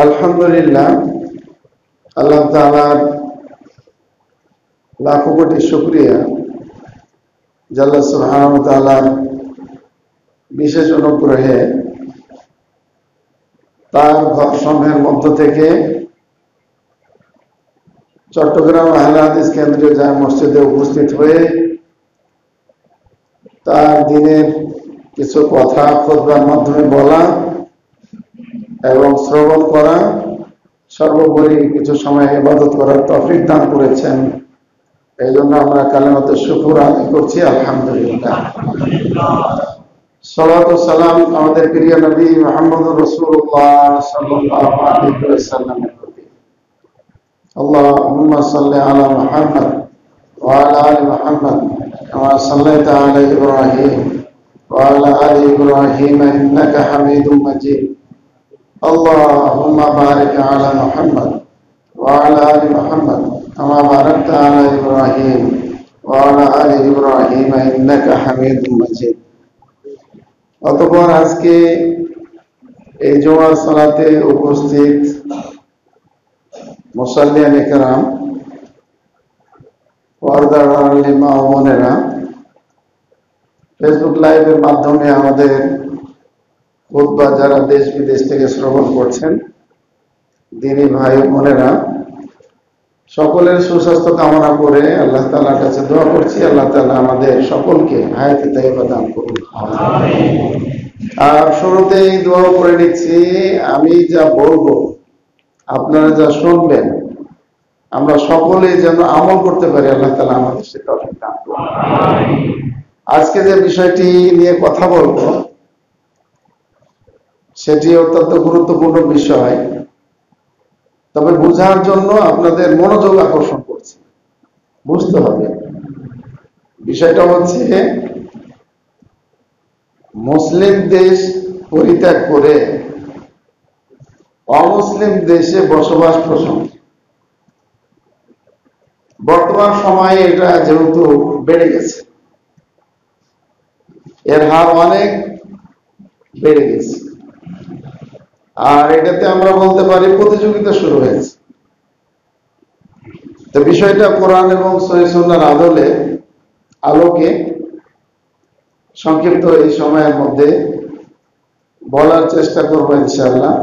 আলহামদুলিল্লাহ, আল্লাহ তাআলার লাখো কোটি শুকরিয়া। আল্লাহ সুবহানাহু ওয়া তাআলার বিশেষ অনুগ্রহে তার ঘরসমূহের মধ্য থেকে চট্টগ্রাম আহলে হাদিস কেন্দ্রীয় জামে মসজিদে উপস্থিত হয়ে তার দিনের কিছু কথা খুতবার মাধ্যমে বলা এবং শ্রবণ করা, সর্বোপরি কিছু সময় ইবাদত করার তৌফিক দান করেছেন। এই জন্য আমরা কালিমাতে শুকর আদায় করছি, আলহামদুলিল্লাহ। সালাতু সালাম আমাদের প্রিয় নবী মুহাম্মদুর রাসূলুল্লাহ সাল্লাল্লাহু আলাইহি ওয়াসাল্লামের প্রতি। আল্লাহুম্মা সাল্লি আলা মুহাম্মদ ওয়া আলা আলি মুহাম্মদ কামা সাল্লাইতা আলা ইব্রাহিম ওয়া আলা আলি ইব্রাহিম ইন্নাকা হামিদুম মাজিদ। اللهم بارك على محمد وعلى آل محمد كما باركت على إبراهيم وعلى آل إبراهيم إنك حميد مجيد। অতঃপর আজকে এই জুমার সালাতে উপস্থিত মুসাল্লিয়ানে কেরাম, পর্দার আড়ালে মা ও বোনেরা, ফেসবুক লাইভের মাধ্যমে আমাদের খুতবা যারা দেশ বিদেশ থেকে শ্রবণ করছেন, দিনী ভাই বোনেরা, সকলের সুস্বাস্থ্য কামনা করে আল্লাহ তাআলার কাছে দোয়া করছি, আল্লাহ তাআলা আমাদের সকলকে হায়াতে তাইয়্যিবা দান করুন। আর শুরুতেই দোয়া করে নিচ্ছি, আমি যা বলবো আপনারা যা শুনবেন আমরা সকলেই যেন আমল করতে পারি, আল্লাহ তাআলা আমাদের সে তৌফিক দান করুন। আজকে যে বিষয়টি নিয়ে কথা বলবো সেটি অত্যন্ত গুরুত্বপূর্ণ বিষয়, তবে বোঝার জন্য আপনাদের মনোযোগ আকর্ষণ করছি। বুঝতে হবে বিষয়টা হচ্ছে মুসলিম দেশ পরিত্যাগ করে অমুসলিম দেশে বসবাস প্রসঙ্গে। বর্তমান সময়ে এটা যেহেতু বেড়ে গেছে, এর হার অনেক বেড়ে গেছে, আর এটাতে আমরা বলতে পারি প্রতিযোগিতা শুরু হয়েছে। তো বিষয়টা কোরআন এবং সহিহ সুন্নাহর আলোকে সংক্ষিপ্ত এই সময়ের মধ্যে বলার চেষ্টা করবো ইনশাআল্লাহ।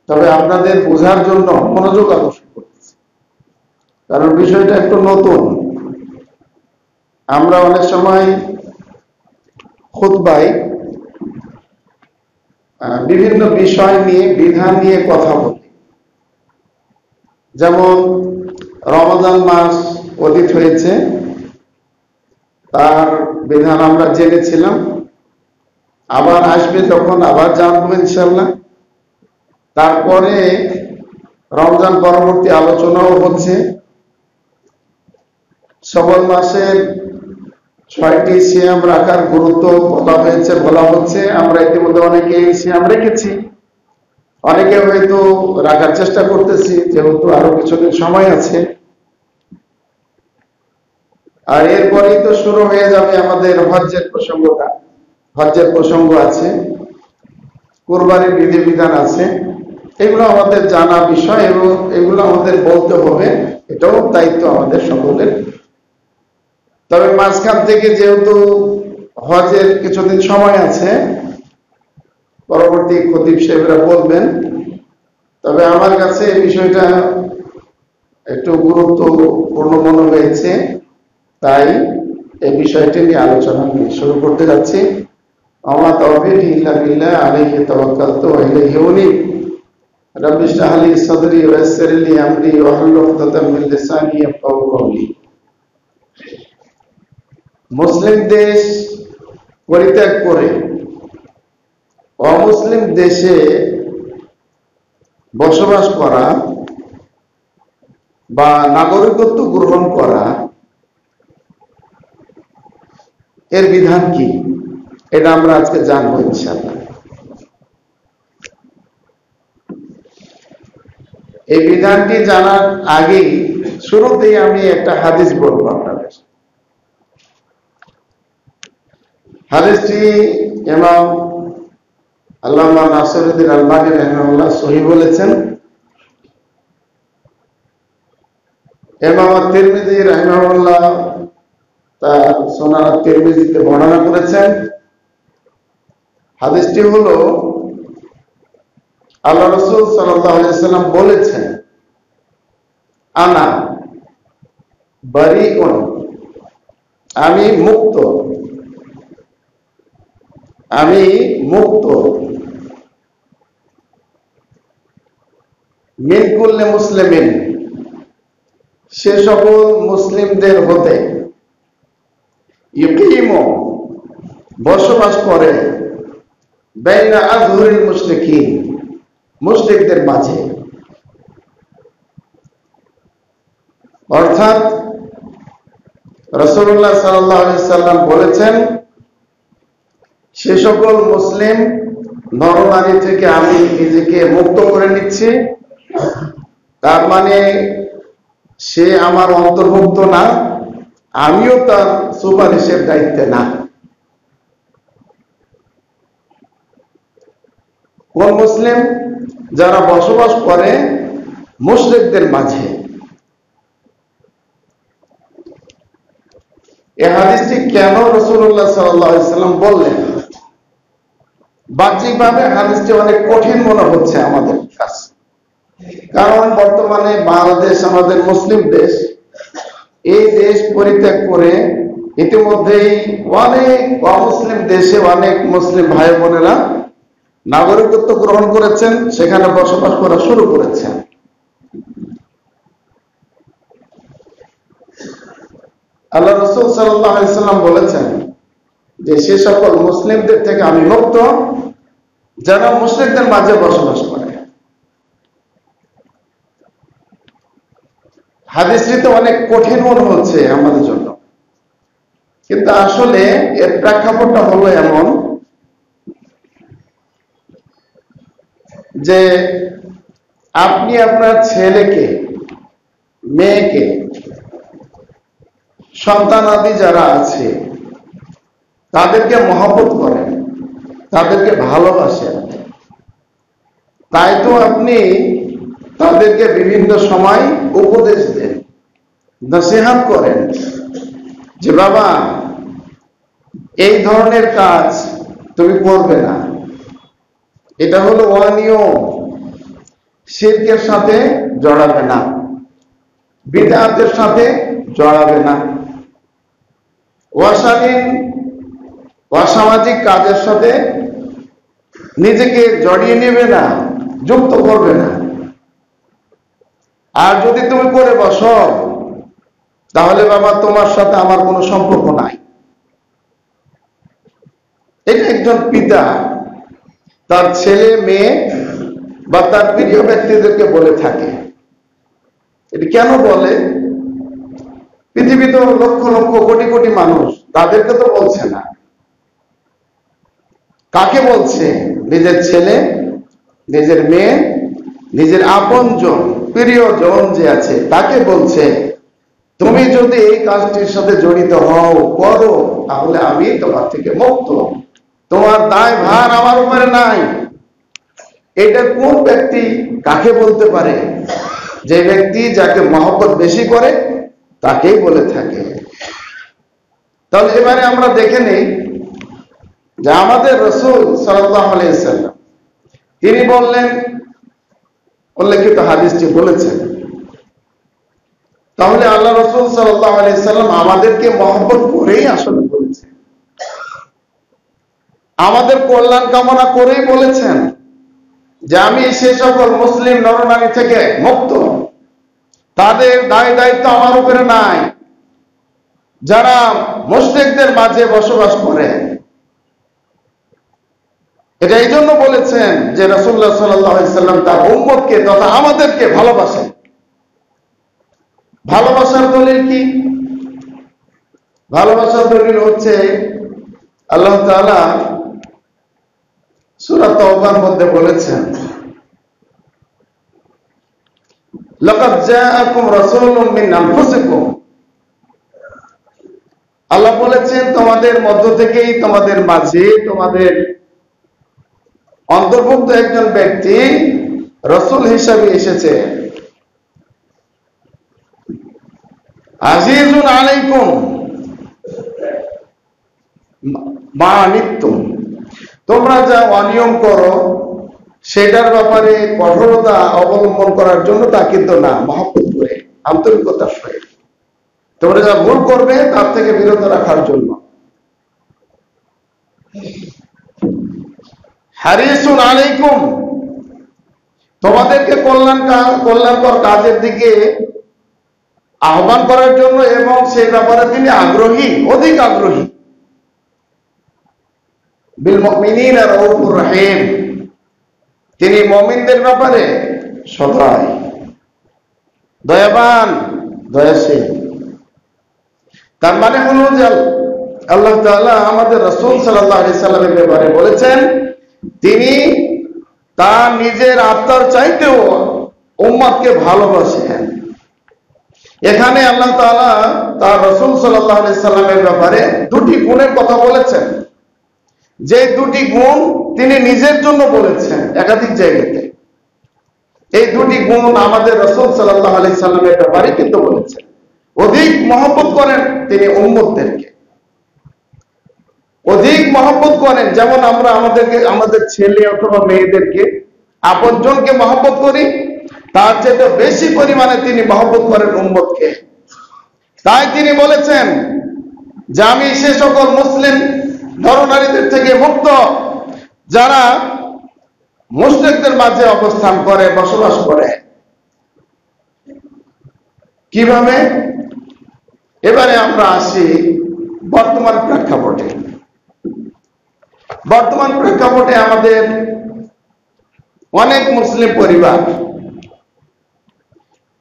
তবে আপনাদের বোঝার জন্য মনোযোগ আকর্ষণ করতেছি, কারণ বিষয়টা একটু নতুন। আমরা অনেক সময় খুতবায় বিভিন্ন বিষয় নিয়ে, বিধান নিয়ে কথা বলি। যেমন রমজান মাস অতীত হয়েছে, তার বিধান আমরা জেনেছিলাম, আবার আসবে যখন আবার জানবো ইনশাআল্লাহ। তারপরে রমজান পরবর্তী আলোচনাও হচ্ছে। শাওয়াল মাসের 6টি সিয়াম রাখার গুরুত্ব বলা হচ্ছে। আমরা ইতিমধ্যে অনেকে সিয়াম রেখেছি, অনেকে হয়তো রাখার চেষ্টা করতেছি, যেহেতু আরো কিছুদিন সময় আছে। আর এরপরেই তো শুরু হয়ে যাবে আমাদের হজ্জের প্রসঙ্গ আছে, কুরবানির বিধিবিধান আছে। এগুলো আমাদের জানা বিষয় এবং এগুলো আমাদের বলতে হবে, এটাও দায়িত্ব আমাদের সকলের। তবে মাঝখান থেকে যেহেতু হজের কিছুদিন সময় আছে, পরবর্তী খতিব সাহেবরা বলবেন, তবে আমার কাছে এই বিষয়টা একটু গুরুত্বপূর্ণ মনে হয়েছে, তাই এই বিষয়টি নিয়ে আলোচনা শুরু করতে যাচ্ছি। আমা তাওফীকি ইল্লা বিল্লাহ আলাইহি তাওয়াক্কালতু ওয়া ইলাইহি উনীব। রাব্বি ইশরাহ লি সাদরি ওয়া ইয়াসসির লি আমরি ওয়াহলুল উকদাতাম মিন লিসানি ইয়াফকাহু কওলি। মুসলিম দেশ পরিত্যাগ করে অমুসলিম দেশে বসবাস করা বা নাগরিকত্ব গ্রহণ করা, এর বিধান কি, এটা আমরা আজকে জানবো ইনশাআল্লাহ। এই বিধানটি জানার আগেই শুরুতেই আমি একটা হাদিস বলবো আপনাদের। হাদিসটি ইমাম আল্লামা নাসিরউদ্দিন আলবানী রাহিমাহুল্লাহ সহিহ বলেছেন। ইমাম তিরমিজি রাহিমাহুল্লাহ তার সুনান তিরমিজিতে বর্ণনা করেছেন। হাদিসটি হলো আল্লাহ রাসূল সাল্লাল্লাহু আলাইহি সাল্লাম বলেছেন, আনা বারিউন, আমি মুক্ত, আমি মুক্ত, মিন কুল্লি মুসলিমিন, সে সকল মুসলিমদের হতে, ইউকিমু, বসবাস করে, বাইনা আযহুরিল মুশরিকিন, মুশরিকদের মাঝে। অর্থাৎ রাসূলুল্লাহ সাল্লাল্লাহু আলাইহি সাল্লাম বলেছেন, সে সকল মুসলিম নরনারী থেকে আমি নিজেকে মুক্ত করে নিচ্ছি। তার মানে সে আমার অন্তর্ভুক্ত না, আমিও তার সুপারিশের দায়িত্বে না। কোন মুসলিম? যারা বসবাস করে মুশরিকদের মাঝে। এই হাদিসটি কেন রাসূলুল্লাহ সাল্লাল্লাহু আলাইহি সাল্লাম বললেন? বাহ্যিকভাবে হাদিসটি অনেক কঠিন মনে হচ্ছে আমাদের কাছে, কারণ বর্তমানে বাংলাদেশ আমাদের মুসলিম দেশ। এই দেশ পরিত্যাগ করে ইতিমধ্যেই অনেক অমুসলিম দেশে অনেক মুসলিম ভাই বোনেরা নাগরিকত্ব গ্রহণ করেছেন, সেখানে বসবাস করা শুরু করেছেন। আল্লাহ রাসূল সাল্লাল্লাহু আলাইহি সাল্লাম বলেছেন যে সে সকল মুসলিমদের থেকে আমি মুক্ত যারা মুশরিকদের মাঝে বসবাস করে। হাদিসটি তো অনেক কঠিন মনে হচ্ছে আমাদের জন্য, কিন্তু আসলে এর প্রেক্ষাপটটা হলো এমন যে আপনি আপনার ছেলেকে, মেয়েকে, সন্তানাদি যারা আছে তাদেরকে মহব্বত করেন, তাদেরকে ভালোবাসেন, তাই তো আপনি তাদেরকে বিভিন্ন সময় উপদেশ দেন, নসিহত করেন যে বাবা এই ধরনের কাজ তুমি করবে না, এটা হলো অনিয়ম, শিরকের সাথে জড়াবে না, বিদআতের সাথে জড়াবে না, অশালীন অসামাজিক কাজের সাথে নিজেকে জড়িয়ে নেবে না, যুক্ত করবে না। আর যদি তুমি করে বসো তাহলে বাবা তোমার সাথে আমার কোনো সম্পর্ক নাই। এটা একজন পিতা তার ছেলে মেয়ে বা তার প্রিয় ব্যক্তিদেরকে বলে থাকে। এটা কেন বলে? পৃথিবীতে লক্ষ লক্ষ কোটি কোটি মানুষ, তাদেরকে তো বলছে না। কাকে বলছে? নিজের ছেলে, নিজের মেয়ে, নিজের আপনজন, প্রিয়জন যে আছে তাকে বলছে, তুমি যদি এই কাজটির সাথে জড়িত হও, করো, তাহলে আমি তোমার থেকে মুক্ত, তোমার দায় ভার আমার উপরে নাই। এটা কোন ব্যক্তি কাকে বলতে পারে? যে ব্যক্তি যাকে মহব্বত বেশি করে তাকেই বলে থাকে। তাহলে এবারে আমরা দেখে নেই যে আমাদের রাসূল সাল্লাল্লাহু আলাইহি সাল্লাম তিনি বললেন, উল্লেখিত হাদিসটি বলেছেন, তাহলে আল্লাহ রাসূল সাল্লাল্লাহু আলাইহি সাল্লাম আমাদেরকে মহব্বত করেই আসলে বলেছেন, আমাদের কল্যাণ কামনা করেই বলেছেন যে আমি সে সকল মুসলিম নরনারী থেকে মুক্ত, তাদের দায় দায়িত্ব আমার উপরে নাই যারা মুশরিকদের মাঝে বসবাস করে। এটা এই জন্য বলেছেন যে রাসূলুল্লাহ সাল্লাল্লাহু আলাইহি সাল্লাম তার উম্মতকে তথা আমাদেরকে ভালোবাসেন। ভালোবাসার দলিল কি? ভালোবাসার দলিল হচ্ছে আল্লাহ তাআলা সূরা তাওবার মধ্যে বলেছেন, লাকাদ জাআকুম রাসূলুম মিন আনফুসিকুম। আল্লাহ বলেছেন তোমাদের মধ্য থেকেই, তোমাদের মাঝে, তোমাদের অন্তর্ভুক্ত একজন ব্যক্তি রাসূল হিসেবে এসেছে। আজিজুন আলাইকুম মা আনিতুম, তোমরা যা অনিয়ম করো সেটার ব্যাপারে কঠোরতা অবলম্বন করার জন্য তা কিন্তু না, মহব্বত করে আন্তরিকতার সহিত তোমরা যা ভুল করবে তার থেকে বিরত রাখার জন্য। হারিসুন আলাইকুম, তোমাদেরকে কল্যাণকর কাজের দিকে আহ্বান করার জন্য এবং সেই ব্যাপারে তিনি আগ্রহী, অধিক আগ্রহী। বিল মুমিনিনা রাউফুর রহিম, তিনি মুমিনদের ব্যাপারে সদয়, দয়াবান, দয়াশীল। তার মানে হলো যে আল্লাহ তাআলা আমাদের রাসূল সাল্লাল্লাহু আলাইহি সাল্লামের ব্যাপারে বলেছেন তিনি তার নিজের আত্মার চাইতেও উম্মতকে ভালোবাসেন। এখানে আল্লাহ তাআলা তার রাসূল সাল্লাল্লাহু আলাইহি সাল্লামের ব্যাপারে দুটি গুণের কথা বলেছেন, যে দুটি গুণ তিনি নিজের জন্য বলেছেন একাধিক জায়গাতে। এই দুটি গুণ আমাদের রাসূল সাল্লাল্লাহু আলাইহি সাল্লামের ব্যাপারে কিন্তু বলেছেন। অধিক মহব্বত করেন তিনি উম্মতদেরকে, অধিক মহব্বত করেন। যেমন আমরা আমাদের ছেলে অথবা মেয়েদেরকে আপনজনকে মহব্বত করি, তার চেয়ে বেশি পরিমাণে তিনি মহব্বত করেন উম্মতকে। তাই তিনি বলেছেন যে আমি সে সকল মুসলিম নরনারীদের থেকে মুক্ত যারা মুশরিকদের মাঝে অবস্থান করে, বসবাস করে। কিভাবে? এবারে আমরা আসি বর্তমান প্রেক্ষাপটে। বর্তমান প্রেক্ষাপটে আমাদের অনেক মুসলিম পরিবার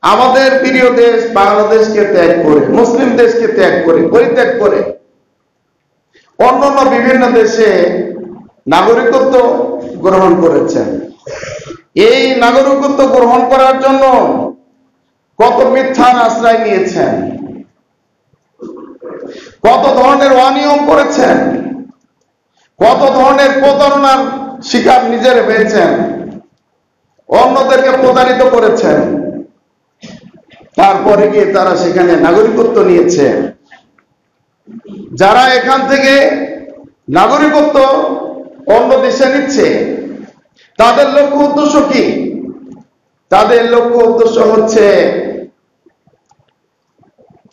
আমাদের প্রিয় দেশ বাংলাদেশকে ত্যাগ করে, মুসলিম দেশকে ত্যাগ করে, পরিত্যাগ করে অন্যান্য বিভিন্ন দেশে নাগরিকত্ব গ্রহণ করেছেন। এই নাগরিকত্ব গ্রহণ করার জন্য কত মিথ্যার আশ্রয় নিয়েছেন, কত ধরনের অনিয়ম করেছেন, কত ধরনের প্রতারণার শিকার নিজের হয়েছেন, অন্যদেরকে প্রতারিত করেছেন। তারপরে গিয়ে তারা সেখানে নাগরিকত্ব নিয়েছে। যারা এখান থেকে নাগরিকত্ব অন্য দেশে নিচ্ছে তাদের লক্ষ্য উদ্দেশ্য কি? তাদের লক্ষ্য উদ্দেশ্য হচ্ছে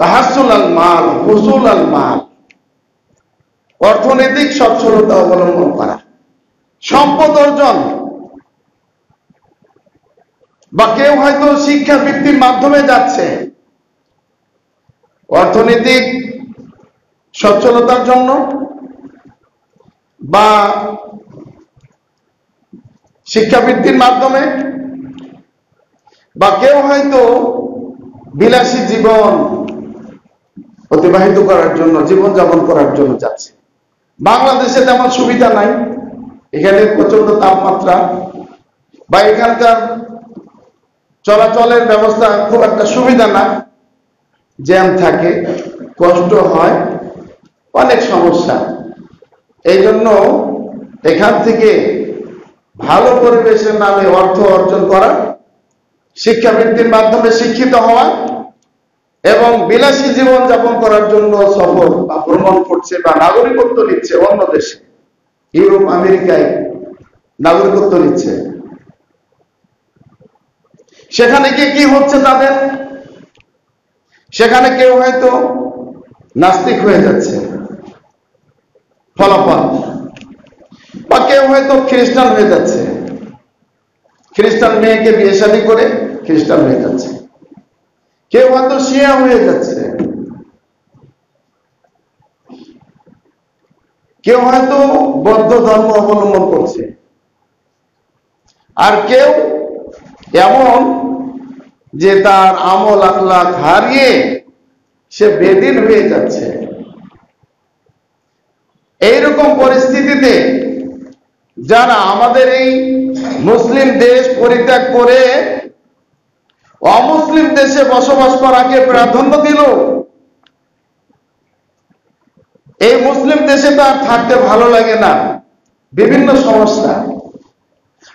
তাহাসসুল আল মাল, হুসুল আল মাল, অর্থনৈতিক সচ্ছলতা অবলম্বন করা, সম্পদ অর্জন। বা কেউ হয়তো শিক্ষা বৃত্তির মাধ্যমে যাচ্ছে অর্থনৈতিক সচ্ছলতার জন্য, বা শিক্ষাবৃত্তির মাধ্যমে, বা কেউ হয়তো বিলাসী জীবন অতিবাহিত করার জন্য, জীবনযাপন করার জন্য যাচ্ছে। বাংলাদেশে তেমন সুবিধা নাই, এখানে প্রচন্ড তাপমাত্রা, বা এখানকার চলাচলের ব্যবস্থা খুব একটা সুবিধা না, জ্যাম থাকে, কষ্ট হয়, অনেক সমস্যা। এই জন্য এখান থেকে ভালো পরিবেশের নামে অর্থ অর্জন করা, শিক্ষাবৃত্তির মাধ্যমে শিক্ষিত হওয়া এবং বিলাসী জীবন যাপন করার জন্য সফর বা ভ্রমণ করছে বা নাগরিকত্ব নিচ্ছে অন্য দেশে, ইউরোপ আমেরিকায় নাগরিকত্ব নিচ্ছে। সেখানে গিয়ে কি হচ্ছে তাদের? সেখানে কেউ হয়তো নাস্তিক হয়ে যাচ্ছে ফলাফল, বা কেউ হয়তো খ্রিস্টান হয়ে যাচ্ছে, খ্রিস্টান মেয়েকে বিয়ে শাদী করে খ্রিস্টান হয়ে যাচ্ছে, কেউ হয়তো শিয়া হয়ে যাচ্ছে, কেউ হয়তো বৌদ্ধ ধর্ম অবলম্বন করছে, আর কেউ এমন যে তার আমল আখলাক হারিয়ে সে বেদিন হয়ে যাচ্ছে। এইরকম পরিস্থিতিতে যারা আমাদের এই মুসলিম দেশ পরিত্যাগ করে অমুসলিম দেশে বসবাস করাকে প্রাধান্য দিল, এই মুসলিম দেশে তার থাকতে ভালো লাগে না, বিভিন্ন সমস্যা।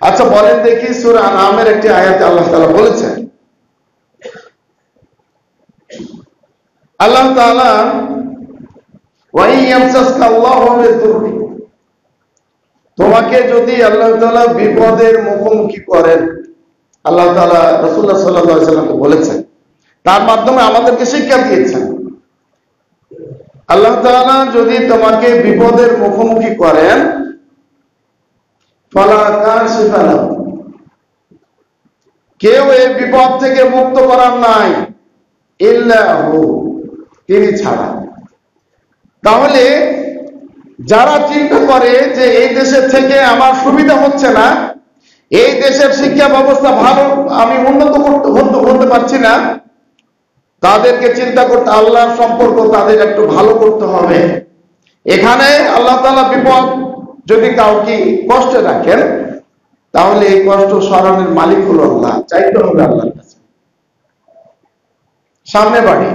আচ্ছা বলেন দেখি, সূরা আনআমের একটি আয়াতে আল্লাহ তাআলা বলেছেন আল্লাহ তাআলা তোমাকে যদি আল্লাহ তাআলা বিপদের মুখোমুখি করেন, আল্লাহ তাআলা রাসূলুল্লাহ সাল্লাল্লাহু আলাইহি ওয়াসাল্লামকে বলেছেন, তার মাধ্যমে আমাদেরকে শিক্ষা দিয়েছেন। আল্লাহ তাআলা যদি তোমাকে বিপদের মুখোমুখি করেন, ফালা কাশিফা লাহু, কেউ এই বিপদ থেকে মুক্ত করার নাই, ইল্লাহু, তিনি ছাড়া। তাহলে যারা চিন্তা করে যে এই দেশের থেকে আমার সুবিধা হচ্ছে না, এই দেশের শিক্ষা ব্যবস্থা ভালো, আমি উন্নত হতে পারছি না, তাদেরকে চিন্তা করতে, আল্লাহর সম্পর্ক তাদের একটু ভালো করতে হবে। এখানে আল্লাহ তাআলা বিপদ যদি কাউকে কষ্টে রাখেন, তাহলে এই কষ্ট সরানোর মালিক হলো আল্লাহ, চাইতে হবে আল্লাহর কাছে। সামনে বাড়ি,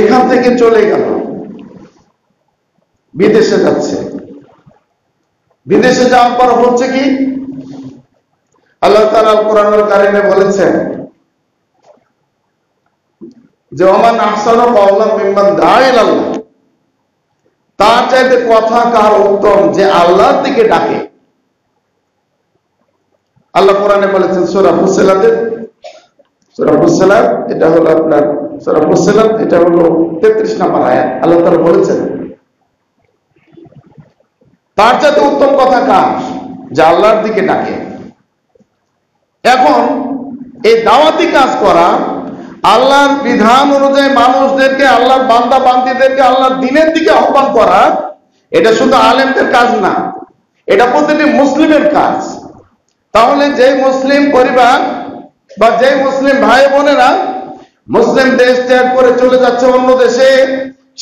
এখান থেকে চলে গেল, বিদেশে যাচ্ছে, বিদেশে যাওয়ার পর হচ্ছে কি, আল্লাহ তাআলা কোরআনুল কারীমে বলেছেন যে ওমান আহসানু কাওলাম মিম্মান দাআ ইলাল্লাহ, তার চাইতে কথা কার উত্তম যে আল্লাহর দিকে ডাকে। আল্লাহ কোরআনে বলেছেন সূরা ফুসসিলাতে, সূরা ফুসসিলাত এটা হলো আপনার সূরা ফুসসিলাত, এটা হলো 33 নম্বর আয়াত। আল্লাহ তাআলা বলেছেন তার চাইতে উত্তম কথা কার, যে আল্লাহর দিকে ডাকে। এখন এই দাওয়াতি কাজ করা, আল্লাহর বিধান অনুযায়ী মানুষদেরকে, আল্লাহর বান্দা বান্দীদেরকে আল্লাহর দ্বীনের দিকে আহ্বান করা, এটা শুধু আলেমদের কাজ না, এটা প্রতিটি মুসলিমের কাজ। তাহলে যে মুসলিম পরিবার বা যে মুসলিম ভাই বোনেরা মুসলিম দেশ ত্যাগ করে চলে যাচ্ছে অন্য দেশে,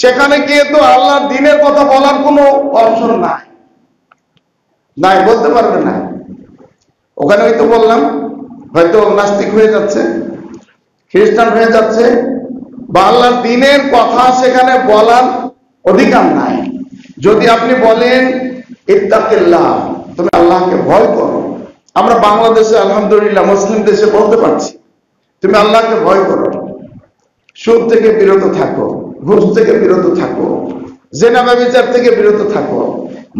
সেখানে গিয়ে তো আল্লাহর দ্বীনের কথা বলার কোনো অপশন নাই, নাই, বলতে পারবে না। ওখানে হয়তো বললাম, হয়তো নাস্তিক হয়ে যাচ্ছে, খ্রিস্টান হয়ে যাচ্ছে, বা আল্লাহর দ্বীনের কথা সেখানে বলার অধিকার নাই। যদি আপনি বলেন ইত্তাকিল্লাহ, তুমি আল্লাহকে ভয় করো, আমরা বাংলাদেশে আলহামদুলিল্লাহ মুসলিম দেশে বলতে পারছি, তুমি আল্লাহকে ভয় করো, সুদ থেকে বিরত থাকো, ঘুষ থেকে বিরত থাকো, জেনা ব্যভিচার থেকে বিরত থাকো,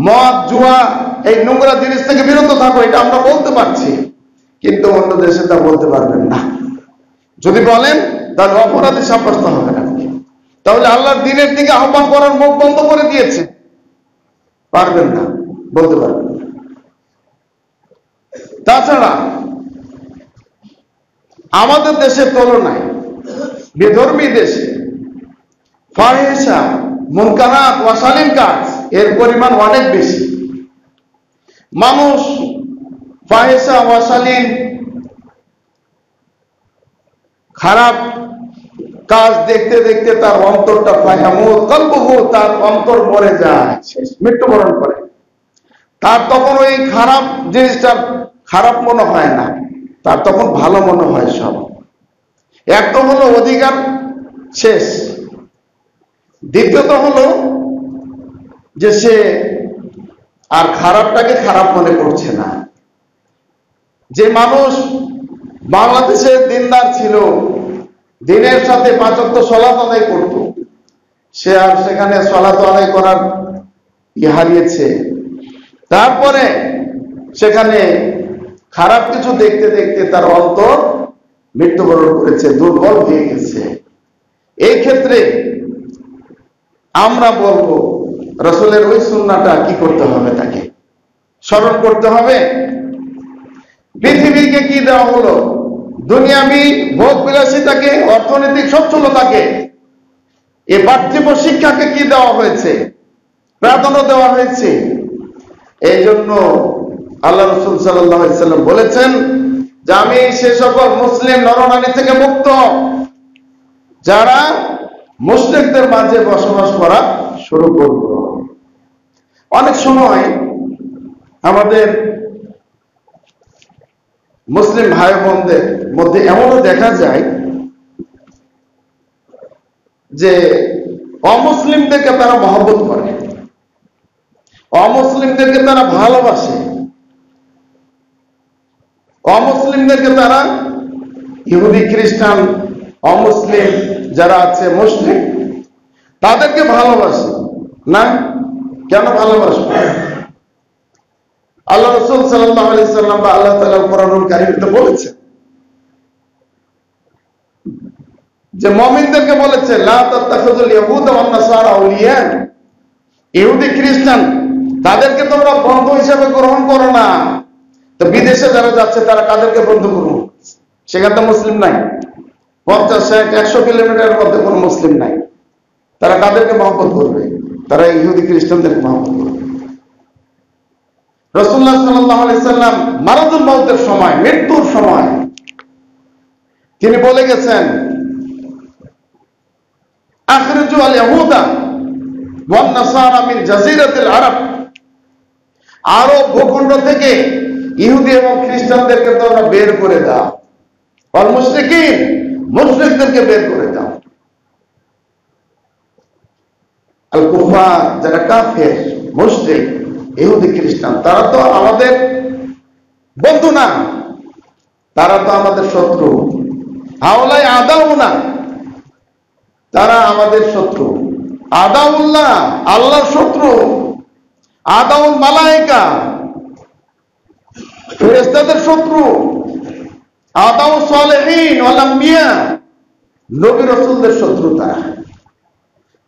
মদ জুয়া এই নোংরা জিনিস থেকে বিরত থাকো, এটা আমরা বলতে পারছি। কিন্তু অন্য দেশে তা বলতে পারবেন না। যদি বলেন তাহলে অপরাধী সাব্যস্ত হবে না। তাহলে আল্লাহর দ্বীনের দিকে আহ্বান করার মুখ বন্ধ করে দিয়েছে, পারবেন না, বলতে পারবেন না। তাছাড়া আমাদের দেশের তুলনায় বিধর্মী দেশে ফাহিশা, মুনকারাত, অশালীন কাজ এর পরিমাণ অনেক বেশি। মানুষ ফাহিশা, অশালীন, খারাপ কাজ দেখতে দেখতে তার অন্তরটা ফায়ামুত কলবুহু, তার অন্তর মরে যায়, মৃত্যুবরণ করে। তার তখন ওই খারাপ জিনিসটা খারাপ মনে হয় না, তার তখন ভালো মনে হয় সব। এক তো হলো অধিকার শেষ, দ্বিতীয়ত হলো যে সে আর খারাপটাকে খারাপ মনে করছে না। যে মানুষ বাংলাদেশে দিনদার ছিল, দিনের সাথে 5 ওয়াক্ত সালাত আদায় করত, সে আর সেখানে সালাত আদায় করার হারিয়েছে। তারপরে সেখানে খারাপ কিছু দেখতে দেখতে তার অন্তর মৃত্যুবরণ করেছে, দুর্বল হয়ে গেছে। এই ক্ষেত্রে আমরা বলবো রাসূলের ওই সুন্নাহটা কি করতে হবে, তাকে স্মরণ করতে হবে। পৃথিবীকে কি দেওয়া হলো? দুনিয়াবি ভোগ বিলাসিতাকে, অর্থনৈতিক সচ্ছলতাকে, এ পার্থিব শিক্ষাকে কি দেওয়া হয়েছে? প্রাধান্য দেওয়া হয়েছে। এই জন্য আল্লাহ রাসূল সাল্লাল্লাহু আলাইহি সাল্লাম বলেছেন যে আমি সে সকল মুসলিম নরনারী থেকে মুক্ত যারা মুশরিকদের মাঝে বসবাস করা শুরু করব। অনেক সময় আমাদের মুসলিম ভাই বোনদের মধ্যে এমনও দেখা যায় যে অমুসলিমদেরকে তারা মহব্বত করে, অমুসলিমদেরকে তারা ভালোবাসে, অমুসলিমদেরকে তারা ইহুদি খ্রিস্টান অমুসলিম যারা আছে মুশরিক তাদেরকে ভালোবাসে না? কেন ভালোবাসবে? আল্লাহ রাসূল সাল্লাল্লাহু আলাইহি সাল্লাম বা আল্লাহ তাআলা কোরআনুল কারীমে বলেছেন যে মুমিনদেরকে বলেছে লা তাত্তাখিযুল ইয়াহুদা ওয়ান নাসারা আউলিয়া, ইহুদি খ্রিস্টান তাদেরকে তোমরা বন্ধু হিসেবে গ্রহণ করো না। তো বিদেশে যারা যাচ্ছে তারা কাদেরকে বন্ধু করবে? সেখানে তো মুসলিম নাই, 50-100 কিলোমিটারের মধ্যে কোনো মুসলিম নাই। তারা কাদেরকে মহব্বত করবে? তারা ইহুদি খ্রিস্টানদেরকে মহব্বত করবে। রাসূলুল্লাহ সাল্লাল্লাহু আলাইহি সাল্লাম মারাদুল মউতের সময়, মৃত্যুর সময় তিনি বলে গেছেন আখরিজু আল ইয়াহুদা ওয়ান নাসারা মিন জাজিরাতিল আরব, আরব ভূখণ্ড থেকে ইহুদি এবং খ্রিস্টানদেরকে তোমরা বের করে দাও। ওয়াল মুশরিকিন, মুশরিকদেরকে বের করে দাও। আল কুফার যারা কাফের মুশরিক ইহুদি খ্রিস্টান তারা তো আমাদের বন্ধু না, তারা তো আমাদের শত্রু। হাওলাই আদাউনা, তারা আমাদের শত্রু। আদাউল্লাহ, আল্লাহর শত্রু। আদাউল মালায়েকা, ফেরেশতাদের শত্রু। আদাউ সালেহিন ওয়াল আম্বিয়া, নবী রাসূলদের শত্রু তারা।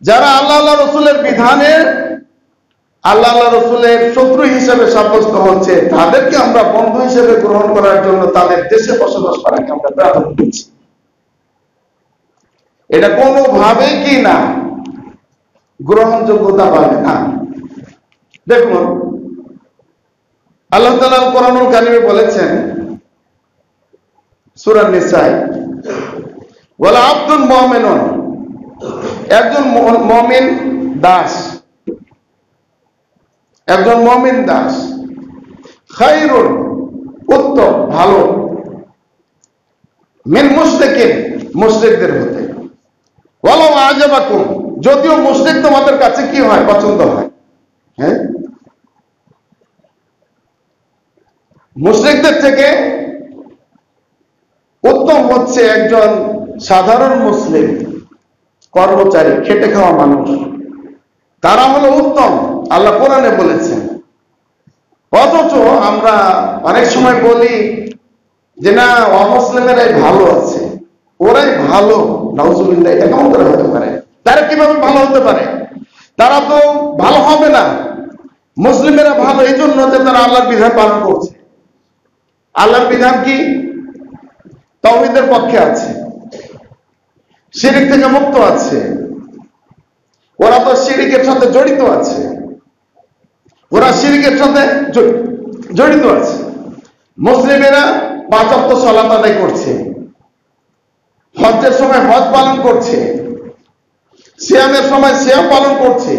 যারা আল্লাহ রাসূলের বিধানের, আল্লাহ রাসূলের শত্রু হিসেবে সাব্যস্ত হচ্ছে, তাদেরকে আমরা বন্ধু হিসেবে গ্রহণ করার জন্য তাদের দেশে বসবাস করাকে আমরা প্রাধান্য দিচ্ছি। এটা কোনোভাবেই কি না গ্রহণযোগ্যতা পাবে না। দেখুন আল্লাহ তাআলা কোরআনুল কারীমে বলেছেন সূরা নিসায়, ওয়ালা আবদুল মুমিনুন, একজন মুমিন দাস, একজন মুমিন দাস, খায়রুন, উত্তম, ভালো, মিন মুশরিকিন, মুশরিকদের হতে, ওয়ালাউ আজাবাকুম, যদিও মুশরিক তোমাদের কাছে কি হয়, পছন্দ হয়। হ্যাঁ, মুশরিকদের থেকে উত্তম হচ্ছে একজন সাধারণ মুসলিম, কর্মচারী, খেটে খাওয়া মানুষ, তারা হলো উত্তম। আল্লাহ কোরআনে বলেছেন। অথচ আমরা অনেক সময় বলি যে না, অমুসলিমেরাই ভালো আছে, ওরাই ভালো। নাউজুবিল্লাহ, এটা কেমন করে হতে পারে? তারা কিভাবে ভালো হতে পারে? তারা তো ভালো হবে না। মুসলিমেরা ভালো এই জন্য যে তারা আল্লাহর বিধান পালন করছে। আল্লাহর বিধান কি? তাওহীদের পক্ষে আছে, শিরক থেকে মুক্ত আছে। ওরা তো শিরকের সাথে জড়িত আছে, ওরা শিরকের সাথে জড়িত আছে। মুসলিমেরা 5 ওয়াক্ত সালাত আদায় করছে, হজ্জের সময় হজ পালন করছে, সিয়ামের সময় সিয়াম পালন করছে,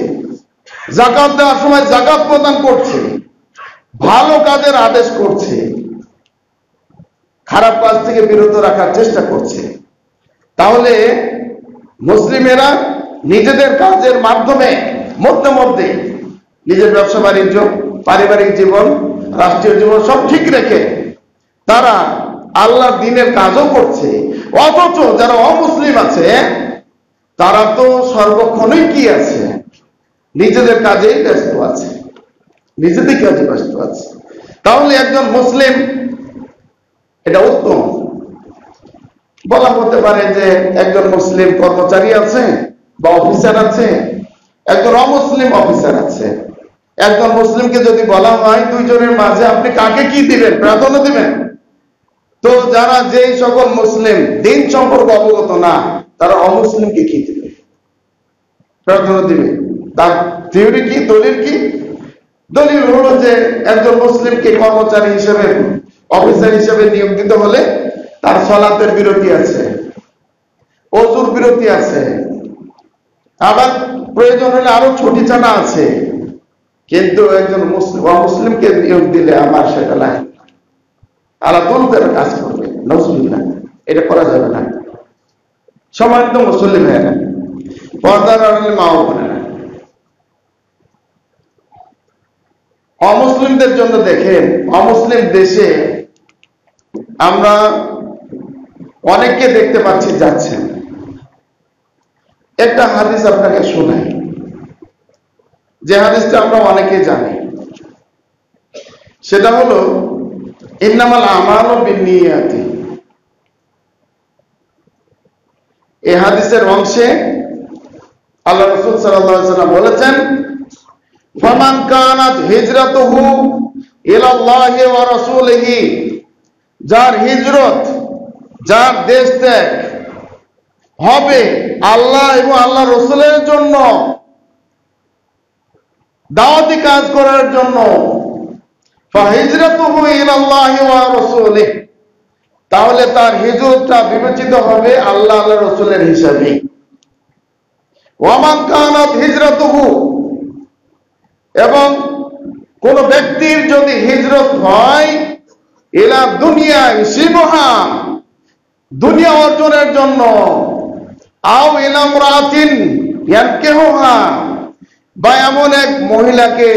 যাকাত দেওয়ার সময় যাকাত প্রদান করছে, ভালো কাজের আদেশ করছে, খারাপ কাজ থেকে বিরত রাখার চেষ্টা করছে। তাহলে মুসলিমেরা নিজেদের কাজের মাধ্যমে মধ্যে মধ্যে নিজের ব্যবসা বাণিজ্য, পারিবারিক জীবন, রাষ্ট্রীয় জীবন সব ঠিক রেখে তারা আল্লাহর দ্বীনের কাজও করছে। অথচ যারা অমুসলিম আছে তারা তো সর্বক্ষণই কি আছে, নিজেদের কাজেই ব্যস্ত আছে, নিজেদের কাজে ব্যস্ত আছে। তাহলে একজন মুসলিম এটা উত্তম বলা হতে পারে যে একজন মুসলিম কর্মচারী আছে বা অফিসার আছে, একজন অমুসলিম অফিসার আছে। একজন মুসলিমকে যদি বলা হয় দুইজনের মাঝে আপনি কাকে কি দিবেন, প্রাধান্য দিবেন, তো যারা যেই সকল মুসলিম দিন সম্পর্কে অবগত না তারা অমুসলিমকে কি দিবে, প্রাধান্য দিবে। তার থিওরি কি, দলিল কি? দলিল হলো যে একজন মুসলিমকে কর্মচারী হিসেবে, অফিসার হিসেবে নিয়োগ দিতে হলে তার সালাতের বিরতি আছে, ওযুর বিরতি আছে, আবার প্রয়োজন হলে আরো ছুটি ছাড়া আছে। কিন্তু একজন অমুসলিমকে নিয়োগ দিলে আমার সেটা নাই, আল্লাহ তুলতের কাজ করবে, নাউজুবিল্লাহ, এটা করা যাবে না। সম্মানিত মুসলিম ভাইয়েরা, পর্দার আড়ালে মা ও বোনেরা, অমুসলিমদের জন্য দেখেন, অমুসলিম দেশে আমরা অনেককে দেখতে পাচ্ছি যাচ্ছেন, একটা হাদিস আপনাকে শোনাই, যে হাদিসটা আমরা অনেকে জানি। সেটা হলো ইন্নামাল আমালু বিন্নিয়াতি। এই হাদিসের অংশে আল্লাহ রাসূল সাল্লাল্লাহু আলাইহি ওয়াসাল্লাম বলেছেন, ফামান কানাত হিজরাতুহু ইলাল্লাহি ওয়া রাসূলিহি, যার হিজরত, যার দেশ ত্যাগ হবে আল্লাহ এবং আল্লাহ রাসূলের জন্য, দাওয়াতি কাজ করার জন্য, ফাহিজরাতুহু ইলাল্লাহি ওয়া রাসূলিহি, তাহলে তার হিজরতটা বিবেচিত হবে আল্লাহ আল্লাহ রাসূলের হিসাবে। ওয়ামান কানাত হিজরাতুহু, এবং কোন ব্যক্তির যদি হিজরত হয় ইলা দুনিয়া ইসিবহা, দুনিয়া অর্জনের জন্য, আও ইলা ইমরাতিন ইয়ানকিহুহা, বা এমন এক মহিলাকে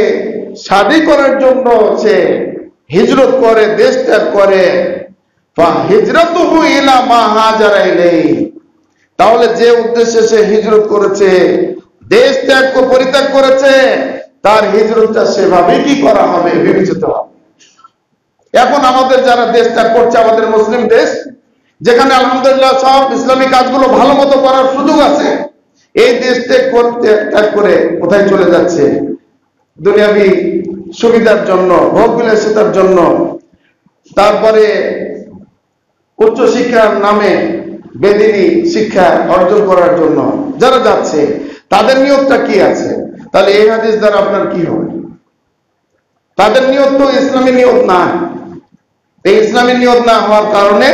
শাদী করার জন্য সে হিজরত করে, দেশ ত্যাগ করে, ফাহিজরাতুহু ইলা মা হাজারা ইলাইহি, তাহলে যে উদ্দেশ্যে সে হিজরত করেছে, দেশ ত্যাগ পরিত্যাগ করেছে, তার হিজরতটা সেভাবেই কি করা হবে, বিবেচিত হবে। এখন আমাদের যারা দেশ ত্যাগ করছে, আমাদের মুসলিম দেশ, যেখানে আলহামদুলিল্লাহ সব ইসলামী কাজগুলো ভালো মতো করার সুযোগ আছে, এই দেশ ত্যাগ করে কোথায় চলে যাচ্ছে? দুনিয়াবি সুবিধার জন্য, ভোগ বিলাসিতার জন্য, তারপরে উচ্চ শিক্ষার নামে বেদিনী শিক্ষা অর্জন করার জন্য যারা যাচ্ছে, তাদের নিয়তটা কি আছে? তাহলে এই হাদিস দ্বারা আপনার কি হবে? তাদের নিয়ত তো ইসলামী নিয়ত না। এই ইসলামী নিয়ত না হওয়ার কারণে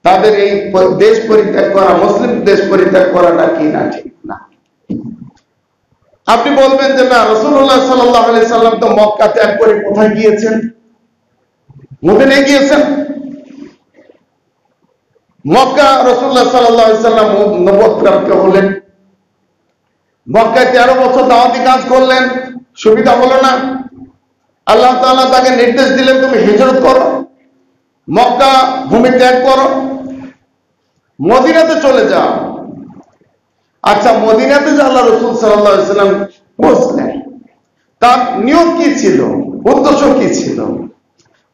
তাদের এই দেশ পরিত্যাগ করা, মুসলিম দেশ পরিত্যাগ করাটা কি না ঠিক না। আপনি বলবেন যে না, রাসূলুল্লাহ সাল্লাল্লাহু আলাইহি সাল্লাম তো মক্কা ত্যাগ করে কোথায় গিয়েছেন? মদিনায় গিয়েছেন। মক্কা রাসূলুল্লাহ সাল্লাল্লাহু আলাইহি সাল্লাম নবুয়ত প্রাপ্ত হলেন, মক্কায় 13 বছর দাওয়াতি কাজ করলেন, সুবিধা হলো না। আল্লাহ তাআলা তাকে নির্দেশ দিলেন, তুমি হিজরত করো, মক্কা ভূমি ত্যাগ করো, মদিনাতে চলে যাও। আচ্ছা, মদিনাতে যে আল্লাহ রাসূল সাল্লাল্লাহু আলাইহি সাল্লাম পৌঁছলেন, তার নিয়ত কি ছিল, উদ্দেশ্য কি ছিল?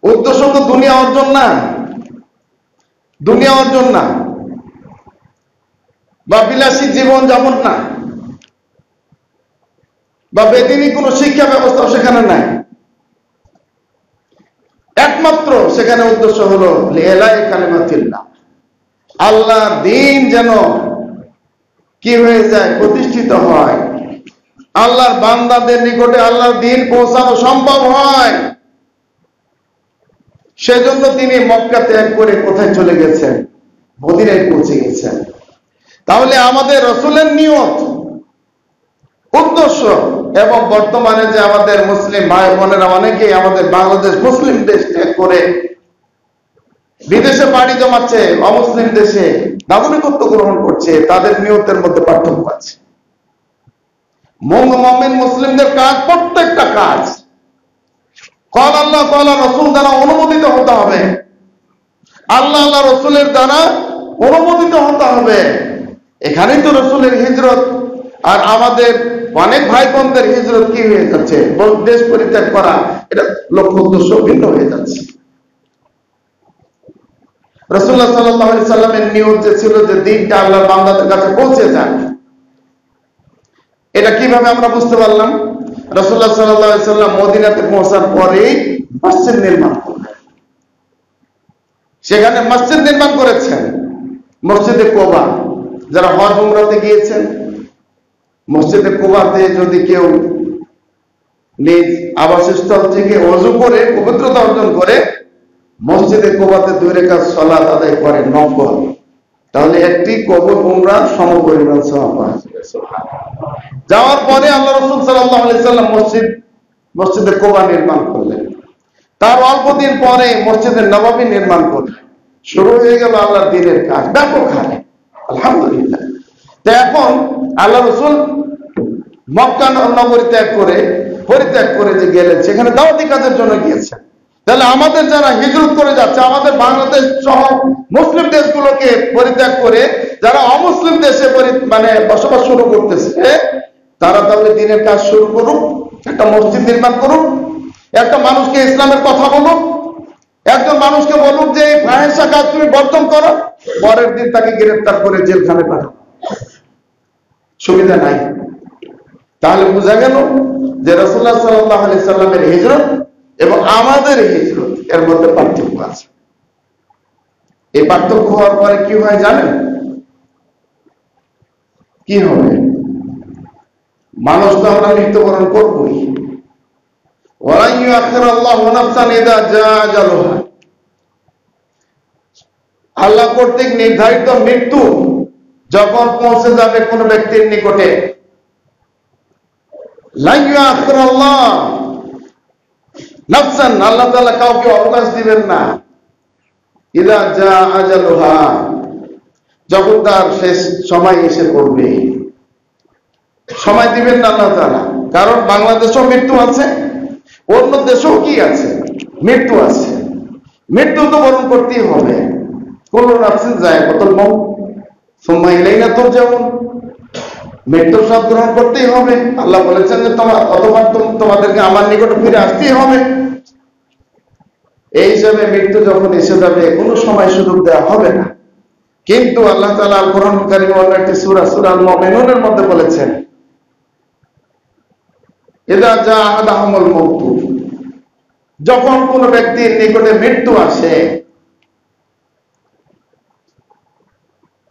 উদ্দেশ্য তো দুনিয়া অর্জন না, দুনিয়া অর্জন না, বা বিলাসী জীবন যাপন না, বা বেদিনী কোনো শিক্ষা ব্যবস্থা সেখানে নাই। একমাত্র সেখানে উদ্দেশ্য হলো লিইলাই কালিমাতিল্লাহ, আল্লাহর দ্বীন যেন কি হয়ে যায়, প্রতিষ্ঠিত হয়, আল্লাহর বান্দাদের নিকটে আল্লাহর দ্বীন পৌঁছানো সম্ভব হয়। সেজন্য তিনি মক্কা ত্যাগ করে কোথায় চলে গেছেন? মদিনায় পৌঁছে গেছেন। তাহলে আমাদের রাসূলের নিয়ত, উদ্দেশ্য, এবং বর্তমানে যে আমাদের মুসলিম ভাই বোনেরা অনেকেই আমাদের বাংলাদেশ মুসলিম দেশ ত্যাগ করে বিদেশে পাড়ি জমাচ্ছে, অমুসলিম দেশে নাগরিকত্ব গ্রহণ করছে, তাদের নিয়তের মধ্যে পার্থক্য আছে। মুমিন মুসলিমদের কাজ, প্রত্যেকটা কাজ ক্বাল আল্লাহ ক্বাল রাসূল দ্বারা অনুমোদিত হতে হবে, আল্লাহ আল্লাহ রাসূলের দ্বারা অনুমোদিত হতে হবে। এখানেই তো রাসূলের হিজরত আর আমাদের অনেক ভাই বোনদের হিজরত কি হয়ে যাচ্ছে, দেশ পরিত্যাগ করা, এটা লক্ষ্য উদ্দেশ্য ভিন্ন হয়ে যাচ্ছে। রাসূলুল্লাহ সাল্লাল্লাহু আলাইহি সাল্লামের নিয়ত যে ছিল যে দ্বীনটা আল্লাহর বান্দাদের কাছে পৌঁছে যায়, এটা কিভাবে আমরা বুঝতে পারলাম? রাসূলুল্লাহ সাল্লাল্লাহু আলাইহি সাল্লাম মদিনাতে পৌঁছার পরেই মসজিদ নির্মাণ করলেন। সেখানে মসজিদ নির্মাণ করেছেন, মসজিদে কুবা। যারা হজ উমরাতে গিয়েছেন, মসজিদে কুবাতে যদি কেউ নিজ আবাসস্থল থেকে ওযু করে পবিত্রতা অর্জন করে মসজিদে কুবাতে 2 রাকাত সালাত আদায় করে নফল, তাহলে একটি কবর উমরা সমপরিমাণ সওয়াব পাওয়া যাবে। সুবহানাল্লাহ। যাওয়ার পরে আল্লাহ রাসূল সাল্লাল্লাহু আলাইহি সাল্লাম মসজিদে কুবা নির্মাণ করলেন। তার অল্প দিন পরে মসজিদে নববী নির্মাণ করলেন। শুরু হয়ে গেল আল্লাহর দ্বীনের কাজ ব্যাপক হারে, আলহামদুলিল্লাহ। তো এখন আল্লাহ রাসূল মক্কা নগরী পরিত্যাগ করে যে গেলেন, সেখানে দাওয়াতি কাজের জন্য গিয়েছেন। তাহলে আমাদের যারা হিজরত করে যাচ্ছে, আমাদের বাংলাদেশ সহ মুসলিম দেশগুলোকে পরিত্যাগ করে যারা অমুসলিম দেশে মানে বসবাস শুরু করতেছে, তারা তাহলে দিনের কাজ শুরু করুক, একটা মসজিদ নির্মাণ করুক, একটা মানুষকে ইসলামের কথা বলুক, একজন মানুষকে বলুক যে এই ফাহিশা কাজ তুমি বর্জন করো, পরের দিন তাকে গ্রেফতার করে জেলখানে পাঠাও। সুবিধা নাই। তাহলে বোঝা গেল যে রাসূলুল্লাহ সাল্লাল্লাহু আলাইহি সাল্লামের হিজরত এবং আমাদের হিজরত এর মধ্যে পার্থক্য আছে। এই পার্থক্য হওয়ার পরে কি হয় জানেন? কি হবে? মানুষ তো আমরা মৃত্যুবরণ করবই। ওয়ালা ইউআখিরুল্লাহু নাফসান ইযা জাআ আজালুহা। আল্লাহ কর্তৃক নির্ধারিত মৃত্যু যখন পৌঁছে যাবে কোন ব্যক্তির নিকটে, লা ইউআখিরুল্লাহ নাফসান, আল্লাহ তাআলা কাউকে অবকাশ দিবেন না, ইযা জাআ আজালুহা, যখন তার শেষ সময় এসে পড়বে, সময় দিবেন না আল্লাহ তাআলা। কারণ বাংলাদেশেও মৃত্যু আছে, অন্য দেশেও কি আছে? মৃত্যু আছে। মৃত্যু তো বরণ করতেই হবে। কুল্লু নাফসিন যায়কাতুল মাউত সুম্মা ইলাইনা তুরজাউন। মৃত্যুর স্বাদ গ্রহণ করতেই হবে। আল্লাহ বলেছেন যে তোমাদেরকে আমার নিকটে ফিরে আসতেই হবে। এই হিসাবে মৃত্যু যখন এসে যাবে কোনো সময় সুযোগ দেওয়া হবে না। কিন্তু আল্লাহ তাআলা আল কোরআন কারীমে অন্য একটি সূরা আল মুমিনুনের মধ্যে বলেছেন, ইযা জাআ আহাদাহুমুল মাউত, যখন কোন ব্যক্তির নিকটে মৃত্যু আসে,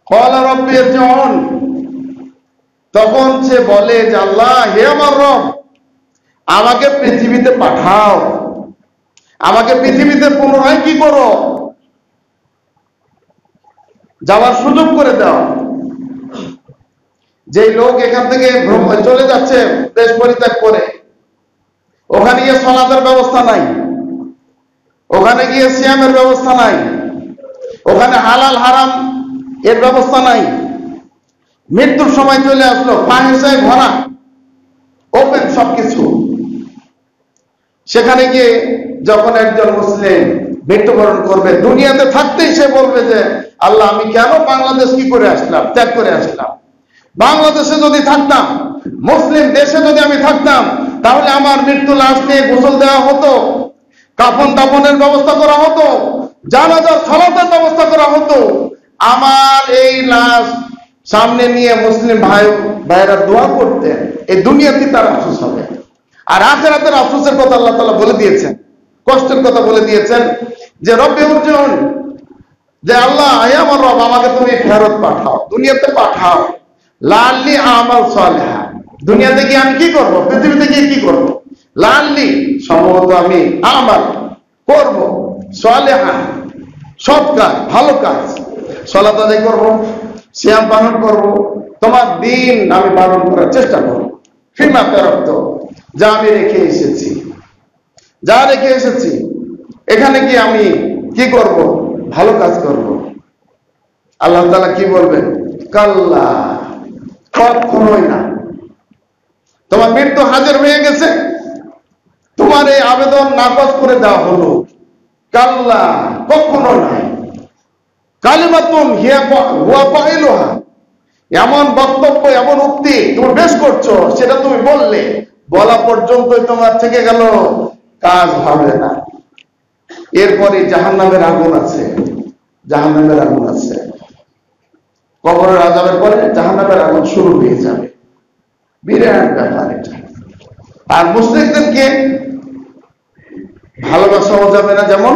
ক্বালা রাব্বি ইরজিউন, তখন সে বলে যে আল্লাহ, হে আমার রব, আমাকে পৃথিবীতে পাঠাও, আমাকে পৃথিবীতে পুনরায় কি করো, যাওয়ার সুযোগ করে দাও। যে লোক এখান থেকে চলে যাচ্ছে দেশ পরিত্যাগ করে, ওখানে গিয়ে সালাতের ব্যবস্থা নাই, ওখানে গিয়ে সিয়ামের ব্যবস্থা নাই, ওখানে হালাল হারাম এর ব্যবস্থা নাই, মৃত্যুর সময় চলে আসলো, ফাহিশায় ভরা, ওপেন সবকিছু। সেখানে গিয়ে যখন একজন মুসলিম মৃত্যুবরণ করবে, দুনিয়াতে থাকতেই সে বলবে যে আল্লাহ, আমি কেন বাংলাদেশ কি করে আসলাম, ত্যাগ করে আসলাম। বাংলাদেশে যদি থাকতাম, মুসলিম দেশে যদি আমি থাকতাম, তাহলে আমার মৃত্যু লাশ নিয়ে গোসল দেওয়া হতো, কাফন দাফনের ব্যবস্থা করা হতো, জানাজার সালাতের ব্যবস্থা করা হতো। আমার এই লাশ সামনে নিয়ে মুসলিম ভাইরা দোয়া করতেন। এই দুনিয়াতে তার আফসোস হবে, আর আখিরাতের আফসোসের কথা আল্লাহ তাআলা বলে দিয়েছেন, কষ্টের কথা বলে দিয়েছেন যে রব্বি উরজিউন, যে আল্লাহ, হে আমার রব, আমাকে তুমি ফেরত পাঠাও, দুনিয়াতে পাঠাও, লাআল্লি আমাল সালিহা, দুনিয়াতে গিয়ে আমি কি করব, পৃথিবীতে গিয়ে কি করব, লাআল্লি, সম্ভবত আমি আমাল করব, সালিহা, সৎ কাজ, ভালো কাজ, সালাত আদায় করব, সিয়াম পালন করব, তোমার দিন আমি পালন করার চেষ্টা করব, ফিমা তারাক্ত, যা আমি রেখে এসেছি, যা রেখে এসেছি, এখানে কি আমি কি করব, ভালো কাজ করব। আল্লাহ তাআলা কি বলবেন? কাল্লা, কখনোই না। তোমার মৃত্যু হাজির হয়ে গেছে, তোমার এই আবেদন নাকচ করে দেওয়া হলো। কাল্লা, কখনো নাই। কালিমাতুন হুয়া কাইলুহা, এমন বক্তব্য, এমন উক্তি তুমি বেশ করছো, সেটা তুমি বললে, বলা পর্যন্তই তোমার থেকে গেল, কাজ হবে না। এরপরে জাহান্নামের আগুন আছে, জাহান্নামের আগুন আছে। কবরের আযাবের পরে জাহান্নামের আগুন শুরু হয়ে যাবে। বিরাট ব্যাপার এটা। আর মুশরিকদেরকে ভালোবাসাও যাবে না, যেমন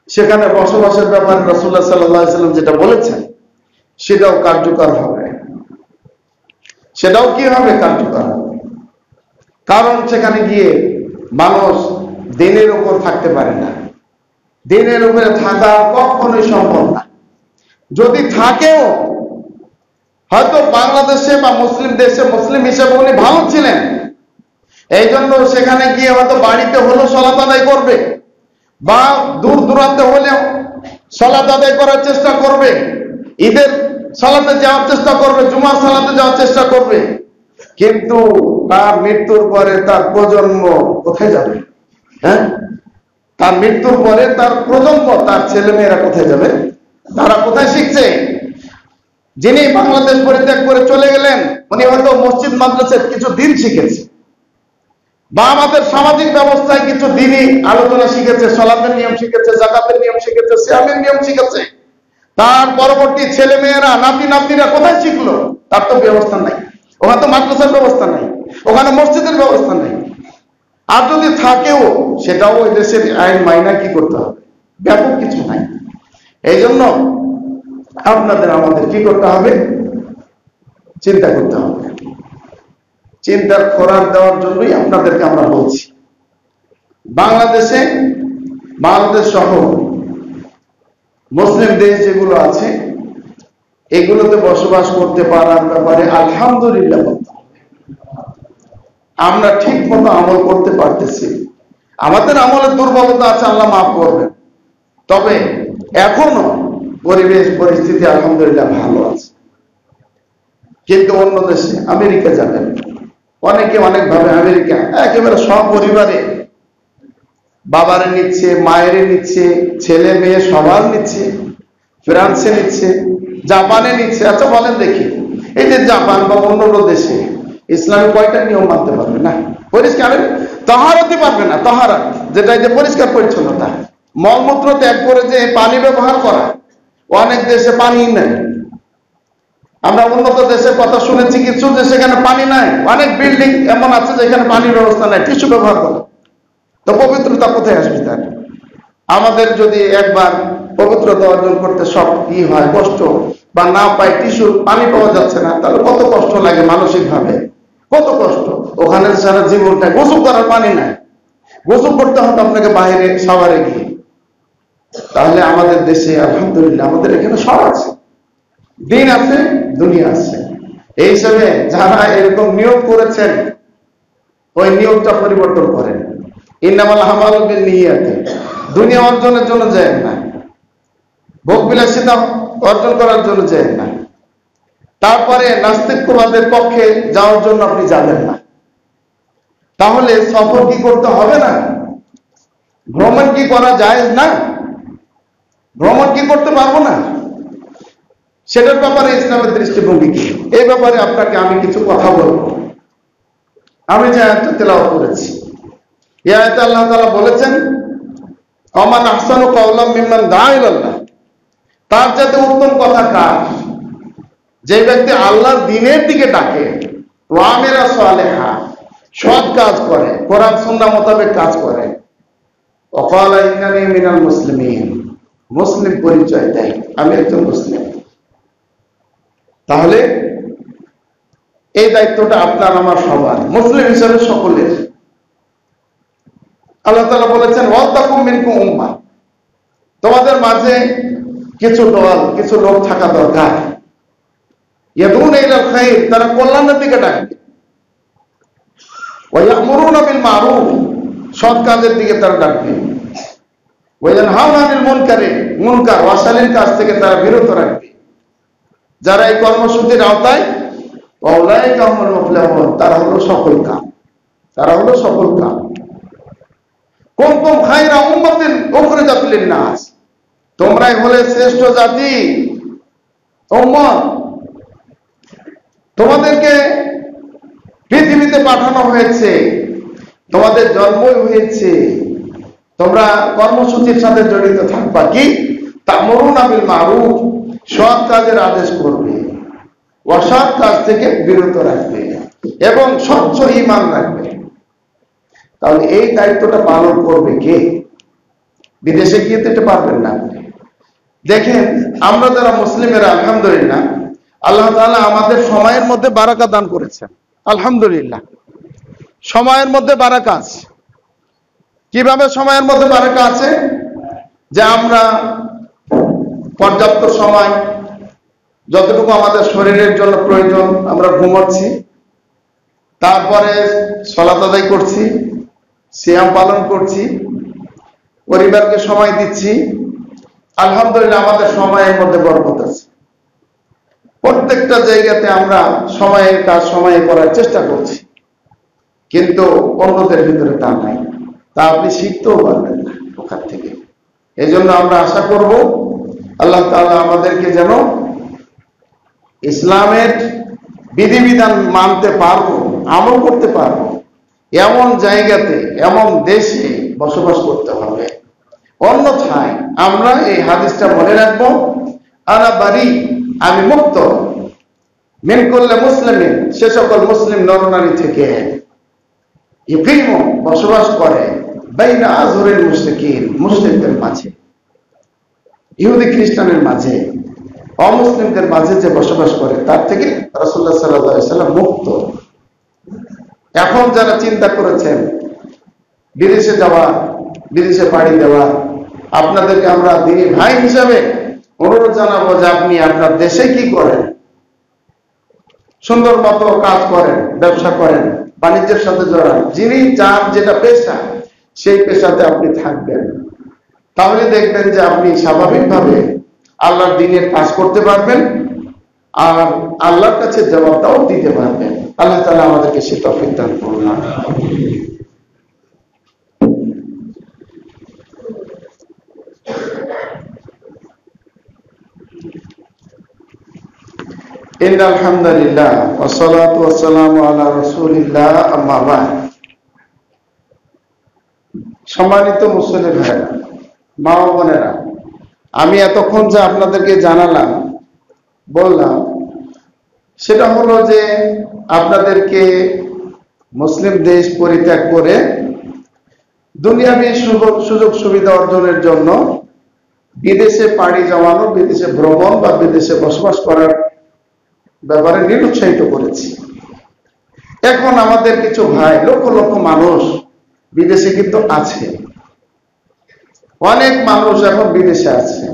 সেখানে বসবাসের ব্যাপারে রাসূলুল্লাহ সাল্লাল্লাহু আলাইহি ওয়াসাল্লাম যেটা বলেছেন, সেটাও কার্যকর হবে। সেটাও কি হবে? কার্যকর হবে। কারণ সেখানে গিয়ে মানুষ দিনের উপর থাকতে পারে না, দিনের উপরে থাকা কখনোই সম্ভব না। যদি থাকেও, হয়তো বাংলাদেশে বা মুসলিম দেশে মুসলিম হিসেবে উনি ভালো ছিলেন, এই জন্য সেখানে গিয়ে হয়তো বাড়িতে হলেও সালাত আদায় করবে, বা দূর দূরান্তে হলেও সালাত আদায় করার চেষ্টা করবে, ঈদের সালাতে যাওয়ার চেষ্টা করবে, জুমার সালাতে যাওয়ার চেষ্টা করবে। কিন্তু তার মৃত্যুর পরে তার প্রজন্ম কোথায় যাবে? হ্যাঁ, তার মৃত্যুর পরে তার প্রজন্ম, তার ছেলে মেয়েরা কোথায় যাবে? তারা কোথায় শিখছে? যিনি বাংলাদেশ পরিত্যাগ করে চলে গেলেন, উনি হয়তো মসজিদ মাদ্রাসায় কিছু দিন শিখেছে, বা আমাদের সামাজিক ব্যবস্থায় কিছু দিনই আলোচনা শিখেছে, সালাতের নিয়ম শিখেছে, যাকাতের নিয়ম শিখেছে, সিয়ামের নিয়ম শিখেছে। তার পরবর্তী ছেলে মেয়েরা, নাতি নাতনিরা কোথায় শিখলো? তার তো ব্যবস্থা নাই। ওখানে তো মাদ্রাসার ব্যবস্থা নাই, ওখানে মসজিদের ব্যবস্থা নাই। আর যদি থাকেও, সেটাও ওই দেশের আইন মাইনা কি করতে হবে, ব্যাপক কিছু নাই। এই জন্য আপনাদের আমাদের কি করতে হবে? চিন্তা করতে হবে। চিন্তার খোরাক দেওয়ার জন্যই আপনাদেরকে আমরা বলছি, বাংলাদেশ সহ মুসলিম দেশ যেগুলো আছে, এগুলোতে বসবাস করতে পারার ব্যাপারে আলহামদুলিল্লাহ আমরা ঠিক মতো আমল করতে পারতেছি। আমাদের আমলের দুর্বলতা আছে, আল্লাহ মাফ করবেন। তবে এখনো পরিবেশ পরিস্থিতি আলহামদুলিল্লাহ ভালো আছে। কিন্তু অন্য দেশে, আমেরিকা যাবেন, অনেকে অনেকভাবে আমেরিকা একেবারে সপরিবারে বাবারে নিচ্ছে, মায়েরে নিচ্ছে, ছেলে মেয়ে সবার নিচ্ছে, ফ্রান্সে নিচ্ছে, জাপানে নিচ্ছে। আচ্ছা বলেন দেখি, এই যে জাপান বা অন্য দেশে ইসলামে কয়টা নিয়ম মানতে পারবে না? পরিষ্কার তাহারাতে পারবে না। তাহারাত যেটা, এই যে পরিষ্কার পরিচ্ছন্নতা, মলমূত্র ত্যাগ করে যে পানি ব্যবহার করা, অনেক দেশে পানি নেই। আমরা উন্নত দেশের কথা শুনেছি কিছু যে সেখানে পানি নাই, অনেক বিল্ডিং এমন আছে যেখানে পানির ব্যবস্থা নাই, টিস্যু ব্যবহার করে। তো পবিত্রতা কোথায় আসবে তার? আমাদের যদি একবার পবিত্রতা অর্জন করতে সব কি হয়, কষ্ট বা না পাই, টিস্যু পানি পাওয়া যাচ্ছে না, তাহলে কত কষ্ট লাগে মানসিক ভাবে, কত কষ্ট। ওখানে সারা জীবনটা গোসল করার পানি নাই, গোসল করতে হবে আপনাকে বাইরে সাভারে গিয়ে। তাহলে আমাদের দেশে আলহামদুলিল্লাহ আমাদের এখানে সব আছে, দিন আছে, দুনিয়া আছে। এই হিসাবে যারা এরকম নিয়োগ করেছেন, ওই নিয়োগটা পরিবর্তন করেন। ইন্নামাল আমালু বিন্নিয়াতি, দুনিয়া অর্জনের জন্য যায় না, ভোগ বিলাসিতা অর্জন করার জন্য যায় না। তারপরে নাস্তিকবাদের পক্ষে যাওয়ার জন্য আপনি যাবেন না। তাহলে সফর কি করতে হবে না? ভ্রমণ কি করা যায় না? ভ্রমণ কি করতে পারবো না? সেটার ব্যাপারে ইসলামের দৃষ্টিভঙ্গি কি, এই ব্যাপারে আপনাকে আমি কিছু কথা বলবো। আমি যে আয়াতটা তেলাওয়াত করেছি, এই আয়াতে আল্লাহ তাআলা বলেছেন, ওমান আহসানু কাওলাম মিম্মান দাআ ইলাল্লাহ, তার যাতে উত্তম কথা কার, যে ব্যক্তি আল্লাহর দ্বীনের দিকে ডাকে, ওয়া আমিলা সালিহা, সৎ কাজ করে, কোরআন সুন্নাহ মোতাবেক কাজ করে, ওয়া ক্বালা ইন্নানী মিনাল মুসলিমিন, মুসলিম পরিচয় দেয়, আমি একজন মুসলিম। তাহলে এই দায়িত্বটা আপনার আমার সবার, মুসলিম হিসাবে সকলের। আল্লাহ তাআলা বলেছেন, ওয়াতাকুম মিনকুম উম্মাহ, তোমাদের মাঝে কিছু দল, কিছু লোক থাকা দরকার, ইয়াদুনা ইলাল খায়র, তারা কল্যাণের দিকে ডাকবে, ওয়া ইয়ামুরুনা বিল মারুফ, সৎ কাজের দিকে তারা ডাকবে, ওয়া ইয়ানহাউনা আনিল মুনকার, অশ্লীল কাজ থেকে তারা বিরত রাখবে। যারা এই কর্মসূচির আওতায়, ওয়াউলাইকা হুমুল মুফলিহুন, তারা হলো সফল কাম, তারা হলো সফল কাম। কুনতুম খায়রা উম্মাতিন উখরিজাত লিন-নাস, তোমরাই হলে শ্রেষ্ঠ জাতি, উম্মত। তোমাদেরকে পৃথিবীতে পাঠানো হয়েছে, তোমাদের জন্মই হয়েছে, তোমরা কর্মসূচির সাথে জড়িত থাকবা। কি? তা'মুরুনা বিল মারুফ, সৎ কাজের আদেশ করবে, অসৎ কাজ থেকে বিরত রাখবে এবং স্বচ্ছ ঈমান রাখবে। তাহলে এই দায়িত্বটা পালন করবে কে? বিদেশে গিয়ে তো এটা পারবেন না। দেখেন, আমরা যারা মুসলিমেরা আলহামদুলিল্লাহ, আল্লাহ তাআলা আমাদের সময়ের মধ্যে বারাকা দান করেছেন। আলহামদুলিল্লাহ, সময়ের মধ্যে বারাকা আছে। কিভাবে সময়ের মধ্যে বারাকা আছে? যে আমরা পর্যাপ্ত সময়, যতটুকু আমাদের শরীরের জন্য প্রয়োজন, আমরা ঘুমাচ্ছি, তারপরে সালাত আদায় করছি, সিয়াম পালন করছি, পরিবারকে সময় দিচ্ছি। আলহামদুলিল্লাহ, আমাদের সময়ের মধ্যে বরকত আছে। প্রত্যেকটা জায়গাতে আমরা সময়ের কাজ সময়ে করার চেষ্টা করছি, কিন্তু অন্যদের ভিতরে তা নাই। তা আপনি শিখতেও পারবেন না ওখানে। এই জন্য আমরা আশা করব আল্লাহ তাআলা আমাদেরকে যেন ইসলামের বিধিবিধান মানতে পারবো, আমল করতে পারবো, এমন জায়গাতে, এমন দেশে বসবাস করতে হবে। অন্যথায় আমরা এই হাদিসটা মনে রাখবো, আনা বারি, আমি মুক্ত, মিন কুল্লি মুসলিমিন, সে সকল মুসলিম নরনারী থেকে, ইকিমু, বসবাস করে, বাইনা আযহুরিল মুশরিকিন, মুশরিকদের মাঝে, ইহুদি খ্রিস্টানের মাঝে, অমুসলিমদের মাঝে যে বসবাস করে তার থেকে রাসূলুল্লাহ সাল্লাল্লাহু আলাইহি ওয়াসাল্লাম মুক্ত। এখন যারা চিন্তা করেছেন বিদেশে যাওয়া, বিদেশে পাড়ি দেওয়া, আপনাদেরকে আমরা দিনী ভাই হিসাবে অনুরোধ জানাবো যে আপনি আপনার দেশে কি করেন, সুন্দর মতো কাজ করেন, ব্যবসা করেন, বাণিজ্যের সাথে জড়ান, যিনি যার যেটা পেশা সেই পেশাতে আপনি থাকবেন। তাহলে দেখবেন যে আপনি স্বাভাবিকভাবে আল্লাহর দ্বীনের কাজ করতে পারবেন আর আল্লাহর কাছে জবাবটাও দিতে পারবেন। আল্লাহ তাআলা আমাদেরকে সে তৌফিক দান করুন। ইন্নাল হামদুলিল্লাহ ওয়া সালাতু ওয়া সালামু আলা রাসূলিল্লাহ, আম্মা বা'দ। সম্মানিত মুসলিম ভাইরা, মা ও বোনেরা, আমি এতক্ষণ যে আপনাদেরকে জানালাম, বললাম, সেটা হলো যে আপনাদেরকে মুসলিম দেশ পরিত্যাগ করে দুনিয়াবী সুযোগ সুবিধা অর্জনের জন্য বিদেশে পাড়ি জমানো, বিদেশে ভ্রমণ বা বিদেশে বসবাস করার ব্যাপারে নিরুৎসাহিত করেছি। এখন আমাদের কিছু ভাই, লক্ষ লক্ষ মানুষ বিদেশে কিন্তু আছে, অনেক মানুষ এখন বিদেশে আছে।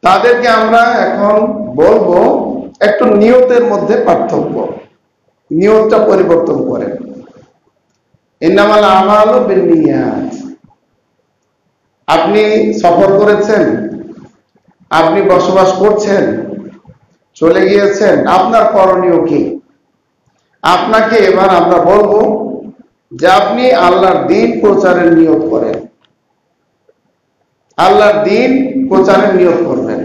তাদেরকে আমরা এখন বলবো একটু নিয়তের মধ্যে পার্থক্য, নিয়তটা পরিবর্তন করেন। ইন্নামাল আমালু বিন্নিয়াত। আপনি সফর করেছেন, আপনি বসবাস করছেন, চলে গিয়েছেন, আপনার করণীয় কি? আপনাকে এবার আমরা বলবো যে আপনি আল্লাহর দ্বীন প্রচারের নিয়ত করেন, আল্লাহর দ্বীন প্রচারের নিয়ত করবেন।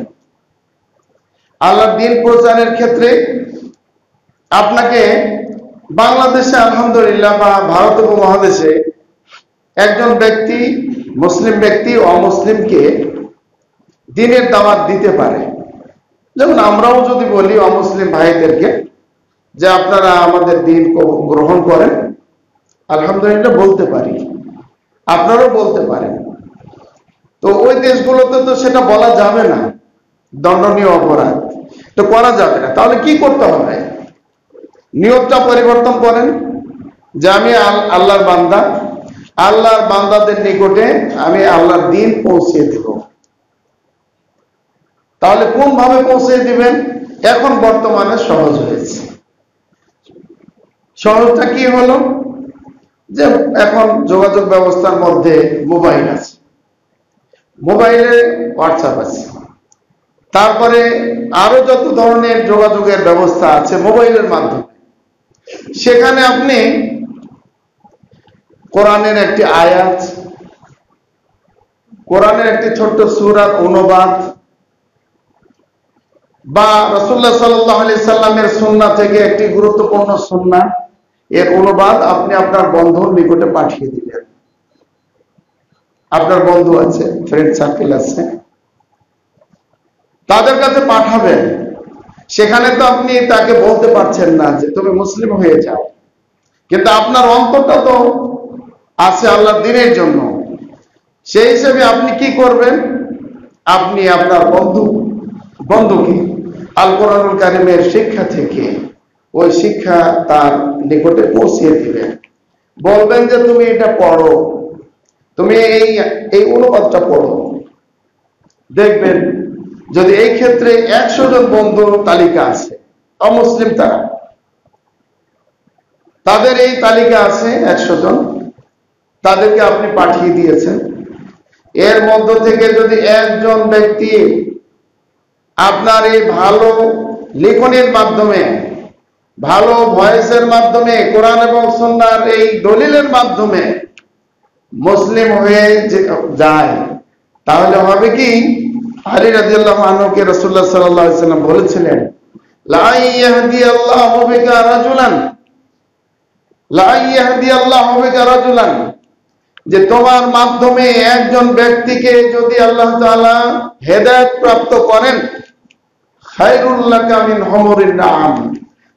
আল্লাহর দ্বীন প্রচারের ক্ষেত্রে আপনাকে বাংলাদেশে আলহামদুলিল্লাহ বা ভারত উপমহাদেশে একজন ব্যক্তি, মুসলিম ব্যক্তি অমুসলিমকে দ্বীনের দাওয়াত দিতে পারে। যেমন আমরাও যদি বলি অমুসলিম ভাইদেরকে যে আপনারা আমাদের দ্বীন গ্রহণ করেন, আলহামদুলিল্লাহ বলতে পারি, আপনারাও বলতে পারেন। তো ওই দেশগুলোতে তো সেটা বলা যাবে না, দণ্ডনীয় অপরাধ, তো করা যাবে না। তাহলে কি করতে হবে? নিয়তটা পরিবর্তন করেন যে আমি আল্লাহর বান্দা, আল্লাহর বান্দাদের নিকটে আমি আল্লাহর দ্বীন পৌঁছে দেব। তাহলে কোন ভাবে পৌঁছে দিবেন? এখন বর্তমানে সহজ হয়েছে। সহজটা কি হলো? যে এখন যোগাযোগ ব্যবস্থার মধ্যে মোবাইল আছে, মোবাইলে হোয়াটসঅ্যাপ আছে, তারপরে আরো যত ধরনের যোগাযোগের ব্যবস্থা আছে মোবাইলের মাধ্যমে, সেখানে আপনি কোরআনের একটি আয়াত, কোরআনের একটি ছোট্ট সূরার অনুবাদ বা রাসূলুল্লাহ সাল্লাল্লাহু আলাইহি সাল্লামের সুন্নাহ থেকে একটি গুরুত্বপূর্ণ সুন্নাহ এর অনুবাদ আপনি আপনার বন্ধুর নিকটে পাঠিয়ে দিলেন। আপনার বন্ধু আছে, ফ্রেন্ড সার্কেল আছে, তাদের কাছে পাঠাবেন। সেখানে তো আপনি তাকে বলতে পারছেন না যে তুমি মুসলিম হয়ে যাও, কিন্তু আপনার অন্তরটা তো আছে আল্লাহর দ্বীনের জন্য। সেই হিসেবে আপনি কি করবেন? আপনি আপনার বন্ধুকে আল কোরআনুল কারীমের শিক্ষা থেকে ওই শিক্ষা তার নিকটে পৌঁছিয়ে দিবেন। বলবেন যে তুমি এটা পড়ো, তুমি এই অনুবাদটা পড়ো। দেখবেন যদি এই ক্ষেত্রে 100 জন বন্ধুর তালিকা আছে, অমুসলিম তারা, তাদের এই তালিকা আছে 100 জন, তাদেরকে আপনি পাঠিয়ে দিয়েছেন। এর মধ্য থেকে যদি একজন ব্যক্তি আপনার এই ভালো লেখনের মাধ্যমে, ভালো ভয়েসের মাধ্যমে, কোরআন এবং সুন্নাহর এই দলিলের মাধ্যমে মুসলিম হয়ে যায়, তাহলে হবে কি, আলী রাদিয়াল্লাহু আনহুকে রাসূলুল্লাহ সাল্লাল্লাহু আলাইহি ওয়াসাল্লাম বলেছিলেন, লা ইয়াহদিয়াল্লাহু বিকা রাজুলান, লা ইয়াহদিয়াল্লাহু বিকা রাজুলান, যে তোমার মাধ্যমে একজন ব্যক্তিকে যদি আল্লাহ তাআলা হেদায়েত প্রাপ্ত করেন, খায়রুল লাকা মিন হুমুরিন নাআম,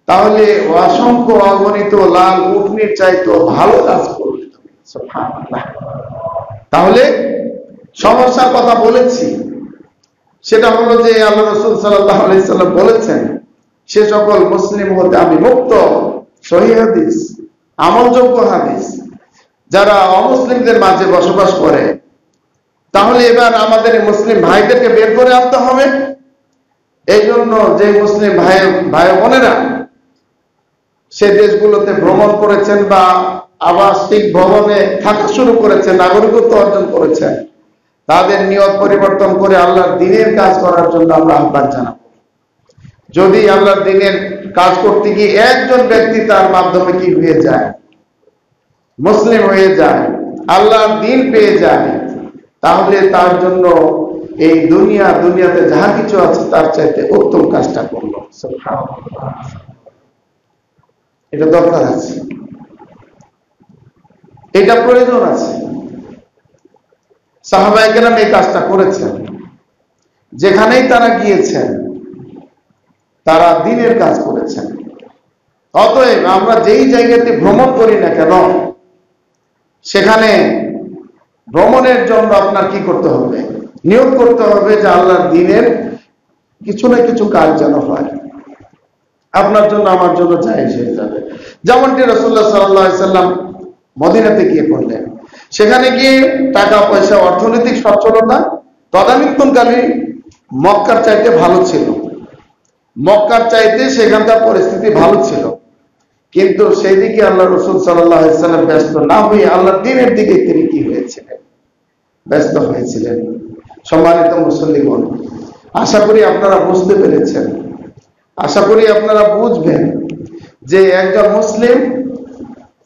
তাহলে অসংখ্য অগণিত লাল উটনির চাইতে ভালো কাজ করবে তুমি। সুবহানাল্লাহ। তাহলে সমস্যার কথা বলেছি, সেটা হলো যে আল্লাহ রাসূল সাল্লাল্লাহু আলাইহি সাল্লাম বলেছেন, সে সকল মুসলিম হতে আমি মুক্ত। সহিহ হাদিস, আমলযোগ্য হাদিস, যারা অমুসলিমদের মাঝে বসবাস করে। তাহলে এবার আমাদের মুসলিম ভাইদেরকে বের করে আনতে হবে। এই জন্য যে মুসলিম ভাই বোনেরা সে দেশগুলোতে ভ্রমণ করেছেন বা আবাসিক ভবনে থাকা শুরু করেছেন, নাগরিকত্ব অর্জন করেছেন, তাদের নিয়ত পরিবর্তন করে আল্লাহর দ্বীনের কাজ করার জন্য আমরা আহ্বান জানাবো। যদি আল্লাহর দ্বীনের কাজ করতে গিয়ে একজন ব্যক্তি তার মাধ্যমে কি হয়ে যায়, মুসলিম হয়ে যায়, আল্লাহর দ্বীন পেয়ে যায়, তাহলে তার জন্য এই দুনিয়াতে যাহা কিছু আছে তার চাইতে উত্তম কাজটা করলো। এটা দরকার আছে, এটা প্রয়োজন আছে। সাহাবায়ে কেরাম এই কাজটা করেছেন, যেখানেই তারা গিয়েছেন তারা দ্বীনের কাজ করেছেন। অতএব আমরা যেই জায়গাতে ভ্রমণ করি না কেন, সেখানে ভ্রমণের জন্য আপনার কি করতে হবে, নিয়োগ করতে হবে যে আল্লাহর দ্বীনের কিছু না কিছু কাজ যেন হয়, আপনার জন্য আমার জন্য জায়েজ হয়ে যাবে। যেমনটি রাসূলুল্লাহ সাল্লাল্লাহু আলাইহি সাল্লাম মদিনাতে গিয়ে করলেন। সেখানে গিয়ে টাকা পয়সা, অর্থনৈতিক সচ্ছলতা তদানীন্তনকালে মক্কার চাইতে ভালো ছিল, মক্কার চাইতে সেখানকার পরিস্থিতি ভালো ছিল। কিন্তু সেই দিকে আল্লাহ রাসূল সাল্লাল্লাহু আলাইহি সাল্লাম ব্যস্ত না হয়ে আল্লাহর দ্বীনের দিকে তিনি কি হয়েছিলেন, ব্যস্ত হয়েছিলেন। সম্মানিত মুসল্লিগণ, আশা করি আপনারা বুঝতে পেরেছেন, আশা করি আপনারা বুঝবেন যে একজন মুসলিম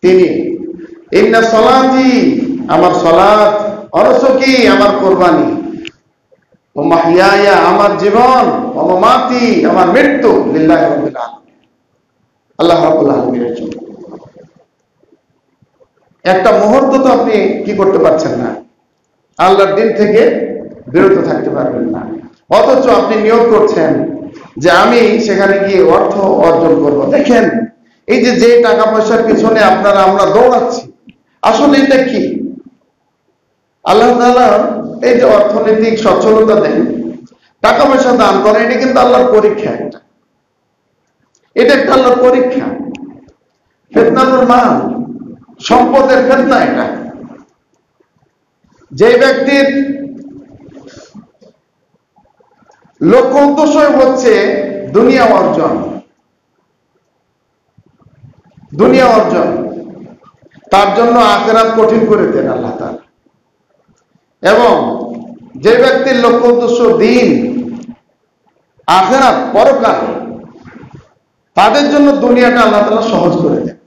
তিনি ইন্না সলাতি, আমার সালাত, অনসুকি, আমার কুরবানি, ও মাহইয়ায়া, আমার জীবন, ও মামাতি, আমার মৃত্যু, লিল্লাহি রাব্বিল আলামিন, আল্লাহ রাব্বুল আলামিনের জন্য। একটা মুহূর্ত তো আপনি কি করতে পারছেন না, আল্লাহর দ্বীন থেকে বিরত থাকতে পারবেন না। অথচ আপনি নিয়োগ করছেন যে আমি সেখানে গিয়ে অর্থ অর্জন করব। দেখেন, এই যে টাকা পয়সার পিছনে আমরা দৌড়াচ্ছি, আসলে এটা কি? আল্লাহ তাআলা এই যে অর্থনৈতিক সচ্ছলতা দেন, টাকা পয়সা দান করে, এটা কিন্তু আল্লাহর পরীক্ষা। এটা একটা আল্লাহর পরীক্ষা। ফিতনাতুল মাল, সম্পদের ফিতনা। এটা যে ব্যক্তির লক্ষ্য উদ্দেশ্য হচ্ছে দুনিয়া অর্জন, দুনিয়া অর্জন, তার জন্য আখিরাত কঠিন করে দেন আল্লাহ তাআলা। এবং যে ব্যক্তির লক্ষ্য উদ্দেশ্য দ্বীন, আখিরাত, পরকাল, তাদের জন্য দুনিয়াটা আল্লাহ তাআলা সহজ করে দেন।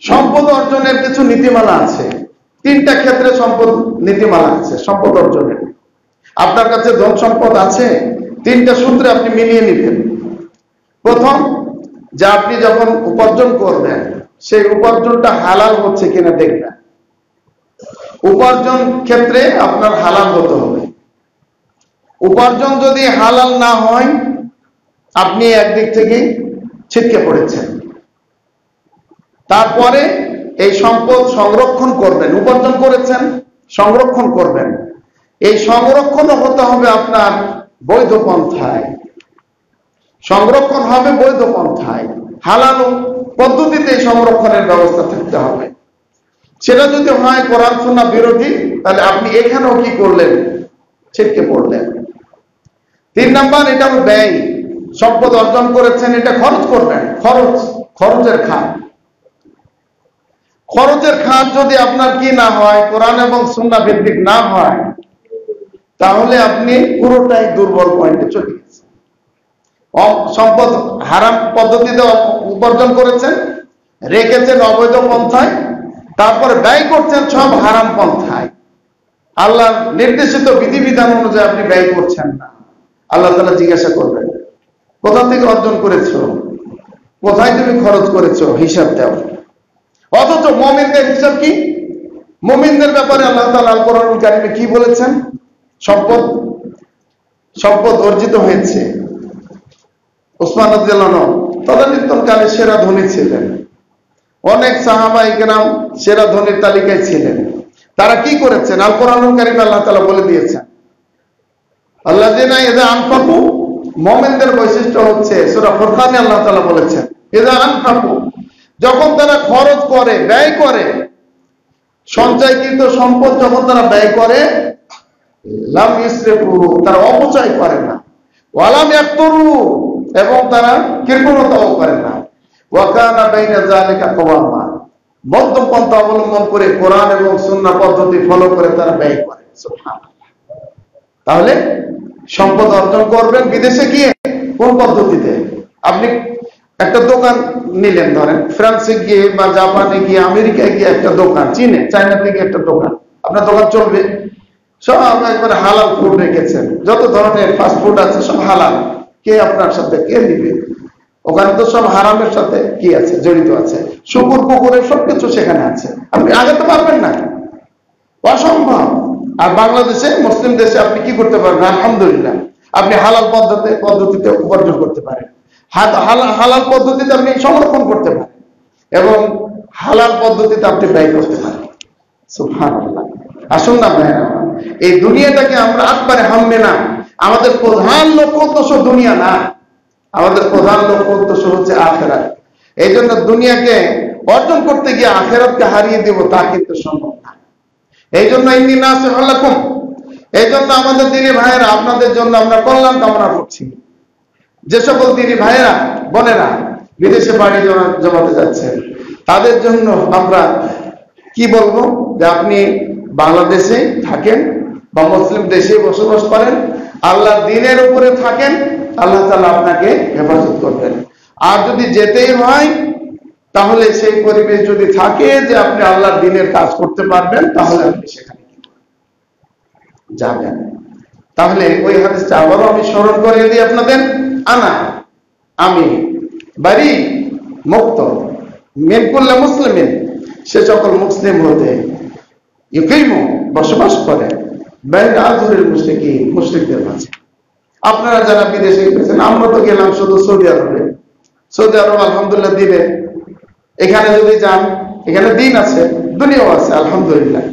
সম্পদ অর্জনের কিছু নীতিমালা আছে, তিনটা ক্ষেত্রে সম্পদ নীতিমালা আছে সম্পদ অর্জনের। আপনার কাছে ধন সম্পদ আছে, তিনটা সূত্রে আপনি মিলিয়ে নিতেন। প্রথম, যে আপনি যখন উপার্জন করবেন সেই উপার্জনটা হালাল হচ্ছে কিনা দেখবেন। উপার্জন ক্ষেত্রে আপনার হালাল হতে হবে। উপার্জন যদি হালাল না হয়, আপনি একদিক থেকে ছিটকে পড়েছেন। তারপরে এই সম্পদ সংরক্ষণ করবেন, উপার্জন করেছেন, সংরক্ষণ করবেন। এই সংরক্ষণও হতে হবে আপনার বৈধ পন্থায়, সংরক্ষণ হবে বৈধ পন্থায়, হালাল পদ্ধতিতে সংরক্ষণের ব্যবস্থা থাকতে হবে। সেটা যদি হয় কোরআন সুন্নাহ বিরোধী, তাহলে আপনি এখানেও কি করলেন, ছিটকে পড়লেন। 3 নাম্বার, এটা হলো ব্যয়। সম্পদ অর্জন করেছেন, এটা খরচ করবেন। খরচের খাত, খরচের খাত যদি আপনার কি না হয়, কোরআন এবং সুন্নাহ ভিত্তিক না হয়, তাহলে আপনি পুরোটাই দুর্বল পয়েন্টে চলে গেছেন। সম্পদ হারাম পদ্ধতিতে উপার্জন করেছেন, রেখেছেন অবৈধ পন্থায়, তারপরে ব্যয় করছেন সব হারাম পন্থায়, আল্লাহর নির্দেশিত বিধিবিধান অনুযায়ী আপনি ব্যয় করছেন না, আল্লাহ তাআলা জিজ্ঞাসা করবেন কোথা থেকে অর্জন করেছো, কোথায় তুমি খরচ করেছো, হিসাব দাও। অথচ মুমিনদের হিসাব কি? মুমিনদের ব্যাপারে আল্লাহ তাআলা আল কোরআনুল কারীমে কি বলেছেন? সম্পদ অর্জিত হয়েছে। ওসমান রাদিয়াল্লাহু আনহু তদানীন্তনকালে সেরা ধনী ছিলেন, অনেক সাহাবায়ে কেরাম সেরা ধনীর তালিকায় ছিলেন। তারা কি করেছেন? আল কোরআনুল কারীমে আল্লাহ তাআলা বলে দিয়েছেন, আল্লাযিনা ইযা আনফাকু, মুমিনদের বৈশিষ্ট্য হচ্ছে, সূরা ফুরকানে আল্লাহ তাআলা বলেছেন ইযা আনফাকু, যখন তারা খরচ করে, ব্যয় করে, সঞ্চয়কৃত সম্পদ যখন তারা ব্যয় করে, লাম ইসরিফু, তারা অপচয় করে না, ওয়ালাম ইয়াকতুরু, এবং তারা কৃপণতাও করে না, ওয়া কানা বাইনা যালিকা কাওয়ামা, মধ্যম পন্থা অবলম্বন করে কোরআন এবং সুন্নাহ পদ্ধতি ফলো করে তারা ব্যয় করে। সুবহানাল্লাহ। তাহলে সম্পদ অর্জন করবেন বিদেশে গিয়ে কোন পদ্ধতিতে? আপনি একটা দোকান নিলেন, ধরেন ফ্রান্সে গিয়ে বা জাপানে গিয়ে, আমেরিকায় গিয়ে একটা দোকান, চীনে চায়নাতে গিয়ে একটা দোকান, আপনার দোকান চলবে, সব একবারে হালাল ফুড রেখেছেন, যত ধরনের ফাস্ট ফুড আছে সব হালাল। কে আপনার সাথে কে নিবে? ওখানে তো সব হারামের সাথে কি আছে, জড়িত আছে, শুকুর পুকুরের সবকিছু সেখানে আছে, আপনি আগাতে পারবেন না, অসম্ভব। আর বাংলাদেশে, মুসলিম দেশে আপনি কি করতে পারবেন? আলহামদুলিল্লাহ, আপনি হালাল পদ্ধতিতে উপার্জন করতে পারেন, হালাল পদ্ধতিতে আপনি সংরক্ষণ করতে পারেন, এবং হালাল পদ্ধতিতে আপনি ব্যয় করতে পারেন। সুবহানাল্লাহ। আসুন না ভাইরা, এই দুনিয়াটাকে আমরা আকবারে হামবে না, আমাদের প্রধান লক্ষ্য উদ্দেশ্য দুনিয়া না, আমাদের প্রধান লক্ষ্য উদ্দেশ্য হচ্ছে আখিরাত। এই জন্য দুনিয়াকে অর্জন করতে গিয়ে আখিরাতকে হারিয়ে দেব, তা কিন্তু সম্ভব না। এই জন্য ইন্নী নাসিহু লাকুম, এই জন্য আমাদের দিনী ভাইয়েরা, আপনাদের জন্য আমরা কল্যাণ কামনা করছি। যে সকল দিনী ভাইয়েরা বোনেরা বিদেশে বাড়ি জমাতে যাচ্ছেন, তাদের জন্য আমরা কি বলবো, যে আপনি বাংলাদেশে থাকেন বা মুসলিম দেশে বসবাস করেন, আল্লাহর দ্বীনের উপরে থাকেন, আল্লাহ তাআলা আপনাকে হেফাজত করবেন। আর যদি যেতেই হয়, তাহলে সেই পরিবেশ যদি থাকে যে আপনি আল্লাহর দ্বীনের কাজ করতে পারবেন, তাহলে আপনি সেখানে যাবেন। তাহলে ওই হাদিসটা আবারও আমি স্মরণ করে দিই আপনাদের, আমি বাড়ি মুক্ত মিন কুল্লি মুসলিমিন, সে সকল মুসলিম হতে, ইউকিমু, বসবাস করে, বাইনা আযহুরিল মুশরিকিন, মুশরিকদের মাঝে। আপনারা যারা বিদেশে গেছেন, আমরা তো গেলাম শুধু সৌদি আরবে, সৌদি আরব আলহামদুলিল্লাহ দিবে, এখানে যদি যান, এখানে দিন আছে, দুনিয়াও আছে আলহামদুলিল্লাহ।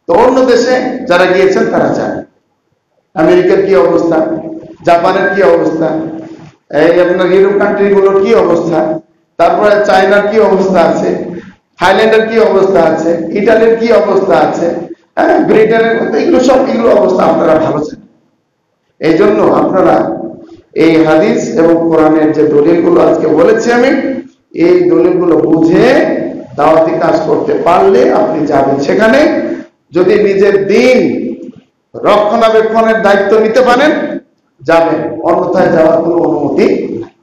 তো অন্য দেশে যারা গিয়েছেন তারা জানেন আমেরিকার কি অবস্থা, জাপানের কি অবস্থা, এই আপনার ইউরোপ কান্ট্রি গুলোর কি অবস্থা, তারপরে চায়নার কি অবস্থা আছে, থাইল্যান্ডের কি অবস্থা আছে, ইটালির কি অবস্থা আছে, ব্রিটেনের, এগুলো অবস্থা আপনারা ভালো জানেন। এই জন্য আপনারা এই হাদিস এবং কোরআনের যে দলিলগুলো আজকে বলেছি আমি, এই দলিলগুলো বুঝে দাওয়াতি কাজ করতে পারলে আপনি যাবেন সেখানে। যদি নিজের দিন রক্ষণাবেক্ষণের দায়িত্ব নিতে পারেন, যাবেন, অন্যথায় যাওয়ার কোনো অনুমতি নাই।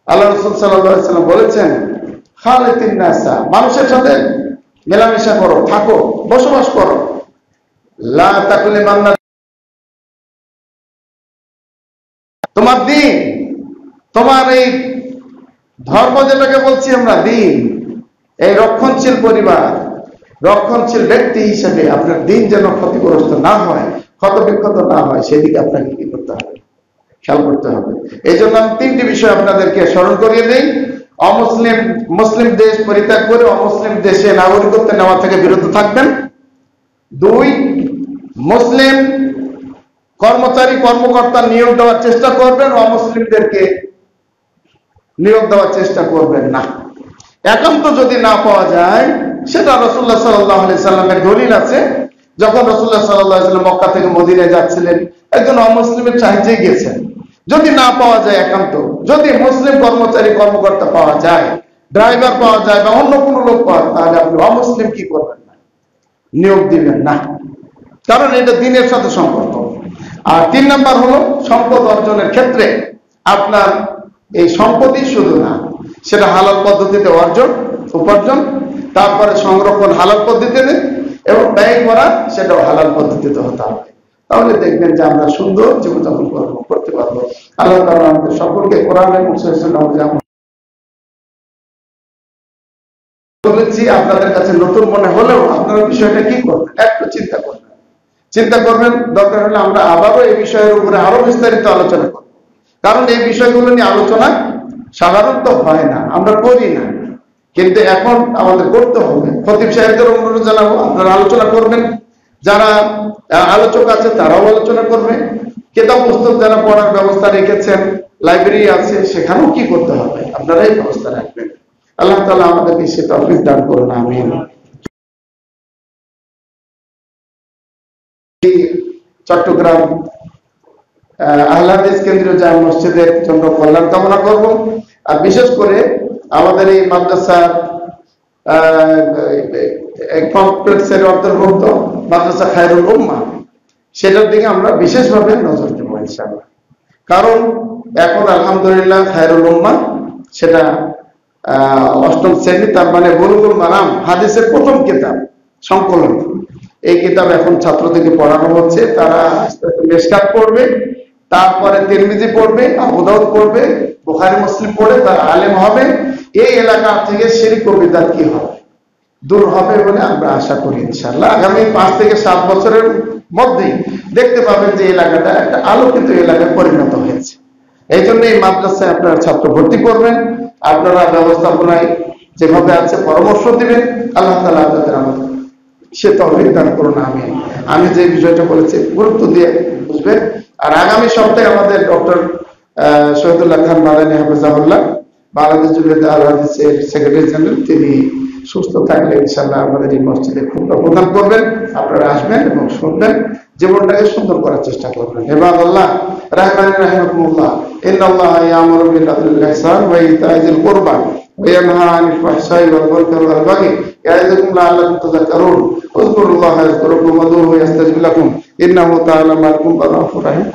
আল্লাহ রাসূল সাল্লাল্লাহু আলাইহি ওয়াসাল্লাম বলেছেন, খালিতিন নাসা, মানুষের সাথে মেলামেশা করো, থাকো, বসবাস করো, লা তাকলিমান্না, তোমার দিন, তোমার এই ধর্ম যেটাকে বলছি আমরা দিন, এই রক্ষণশীল পরিবার, রক্ষণশীল ব্যক্তি হিসেবে আপনার দিন যেন ক্ষতিগ্রস্ত না হয়, ক্ষতবিক্ষত না হয়, সেদিকে আপনাকে কি করতে হবে, খেয়াল করতে হবে। এই জন্য আমি তিনটি বিষয় আপনাদেরকে স্মরণ করিয়ে দিই। মুসলিম দেশ পরিত্যাগ করে অমুসলিম দেশে নাগরিকত্ব নেওয়া থেকে বিরত থাকবেন। 2, মুসলিম কর্মচারী কর্মকর্তা নিয়োগ দেওয়ার চেষ্টা করবেন, অমুসলিমদেরকে নিয়োগ দেওয়ার চেষ্টা করবেন না। একান্ত যদি না পাওয়া যায়, সেটা রাসূলুল্লাহ সাল্লাল্লাহু আলাইহি সাল্লামের দলিল আছে। যখন রাসূলুল্লাহ সাল্লাল্লাহু আলাইহি সাল্লাম মক্কা থেকে মদিনায় যাচ্ছিলেন, একজন অমুসলিমের সাহায্যে গিয়েছেন। যদি না পাওয়া যায় একান্ত, যদি মুসলিম কর্মচারী কর্মকর্তা পাওয়া যায়, ড্রাইভার পাওয়া যায় বা অন্য কোনো লোক পাওয়া, তাহলে আপনি অমুসলিম কি করবেন না, নিয়োগ দিবেন না, কারণ এটা দ্বীনের সাথে সম্পর্ক। আর 3 নাম্বার হলো সম্পদ অর্জনের ক্ষেত্রে আপনার এই সম্পদই শুধু না, সেটা হালাল পদ্ধতিতে উপার্জন, তারপরে সংরক্ষণ হালাল পদ্ধতিতে এবং ব্যয় করা সেটাও হালাল পদ্ধতিতে হতে হবে। তাহলে দেখবেন যে আমরা সুন্দর জীবনযাপন করতে পারবো। আল্লাহ তাআলা আমাদের সকলকে কোরআন এবং সুন্নাহ বলেছি। আপনাদের কাছে নতুন মনে হলেও আপনারা বিষয়টা কি করবেন, একটু চিন্তা করবেন। দরকার হলে আমরা আবারও এই বিষয়ের উপরে আরো বিস্তারিত আলোচনা করব, কারণ এই বিষয়গুলো নিয়ে আলোচনা সাধারণত হয় না, আমরা করি না, কিন্তু এখন আমাদের করতে হবে। খতিব সাহেবদের অনুরোধ জানাবো, আপনারা আলোচনা করবেন, যারা আলোচক আছে তারাও আলোচনা করবে, কিতাব পুস্তক যারা পড়ার ব্যবস্থা রেখেছেন, লাইব্রেরি আছে, সেখানেও কি করতে হবে আপনারাই ব্যবস্থা রাখবেন। আল্লাহ তাআলা আমাদেরকে সে তৌফিক দান করুন, আমিন। চট্টগ্রাম আহলে হাদিস কেন্দ্রীয় জামে মসজিদের জন্য কল্যাণ কামনা করব। আর বিশেষ করে আমাদের এই মাদ্রাসা কমপ্লেক্সের অন্তর্ভুক্ত মাদ্রাসা খায়রুল উম্মাহ, সেটার দিকে আমরা বিশেষভাবে নজর দেব ইনশাআল্লাহ। কারণ এখন আলহামদুলিল্লাহ খায়রুল উম্মাহ সেটা 8ম শ্রেণী, তার মানে বুলুগুল মারাম হাদিসের প্রথম কিতাব সংকলন। এই কিতাব এখন ছাত্রদেরকে পড়ানো হচ্ছে। তারা আস্তে আস্তে মিশকাত পড়বে, তারপরে তিরমিজি পড়বে, আবু দাউদ পড়বে, বুখারী মুসলিম পড়ে তারা আলেম হবে। এই এলাকা থেকে শিরক ও বিদআত কি হবে, দূর হবে বলে আমরা আশা করি ইনশাআল্লাহ। আগামী 5 থেকে 7 বছরের মধ্যেই দেখতে পাবেন যে এলাকাটা একটা আলোকিত এলাকায় পরিণত হয়েছে। এই জন্য এই মাদ্রাসায় আপনারা ছাত্র ভর্তি করবেন, আপনারা ব্যবস্থাপনায় যেভাবে আছে পরামর্শ দিবেন। আল্লাহ তাআলা আপনাদের আমাদের সে তৌফিক দান করুন, আমিন। আমি যে বিষয়টা বলেছি গুরুত্ব দিয়ে বুঝবেন। আর আগামী সপ্তাহে আমাদের ডক্টর শহীদুল্লাহ খান মাদানী হাফেজাহুল্লাহ, বাংলাদেশ জমিয়তে আহলে হাদিসের সেক্রেটারি জেনারেল, তিনি সুস্থ থাকলে ইনশাআল্লাহ আমাদের এই মসজিদে খুতবা প্রদান করবেন। আপনারা আসবেন এবং শুনবেন, জীবনটাকে সুন্দর করার চেষ্টা করবেন। ইবাদাল্লাহ রাহমানির রাহিমাকুমুল্লাহ, ইন্নাল্লাহা ইয়ামুরু বিল আদলি ওয়াল ইহসান ওয়া ইতা'i যিল কুরবা ওয়া ইয়ানহা আনিল ফাহশাই ওয়াল মুনকারি ওয়াল বাগি ইয়া'iযুকুম লা'আল্লাকুম তাযাক্কারুন। উযকুরুল্লাহা ইয়াযকুরুকুম ওয়াদউহু ইয়াস্তাজিব লাকুম ইন্নাহু তাআলা মা'আকুম রাউফুর রাহিম।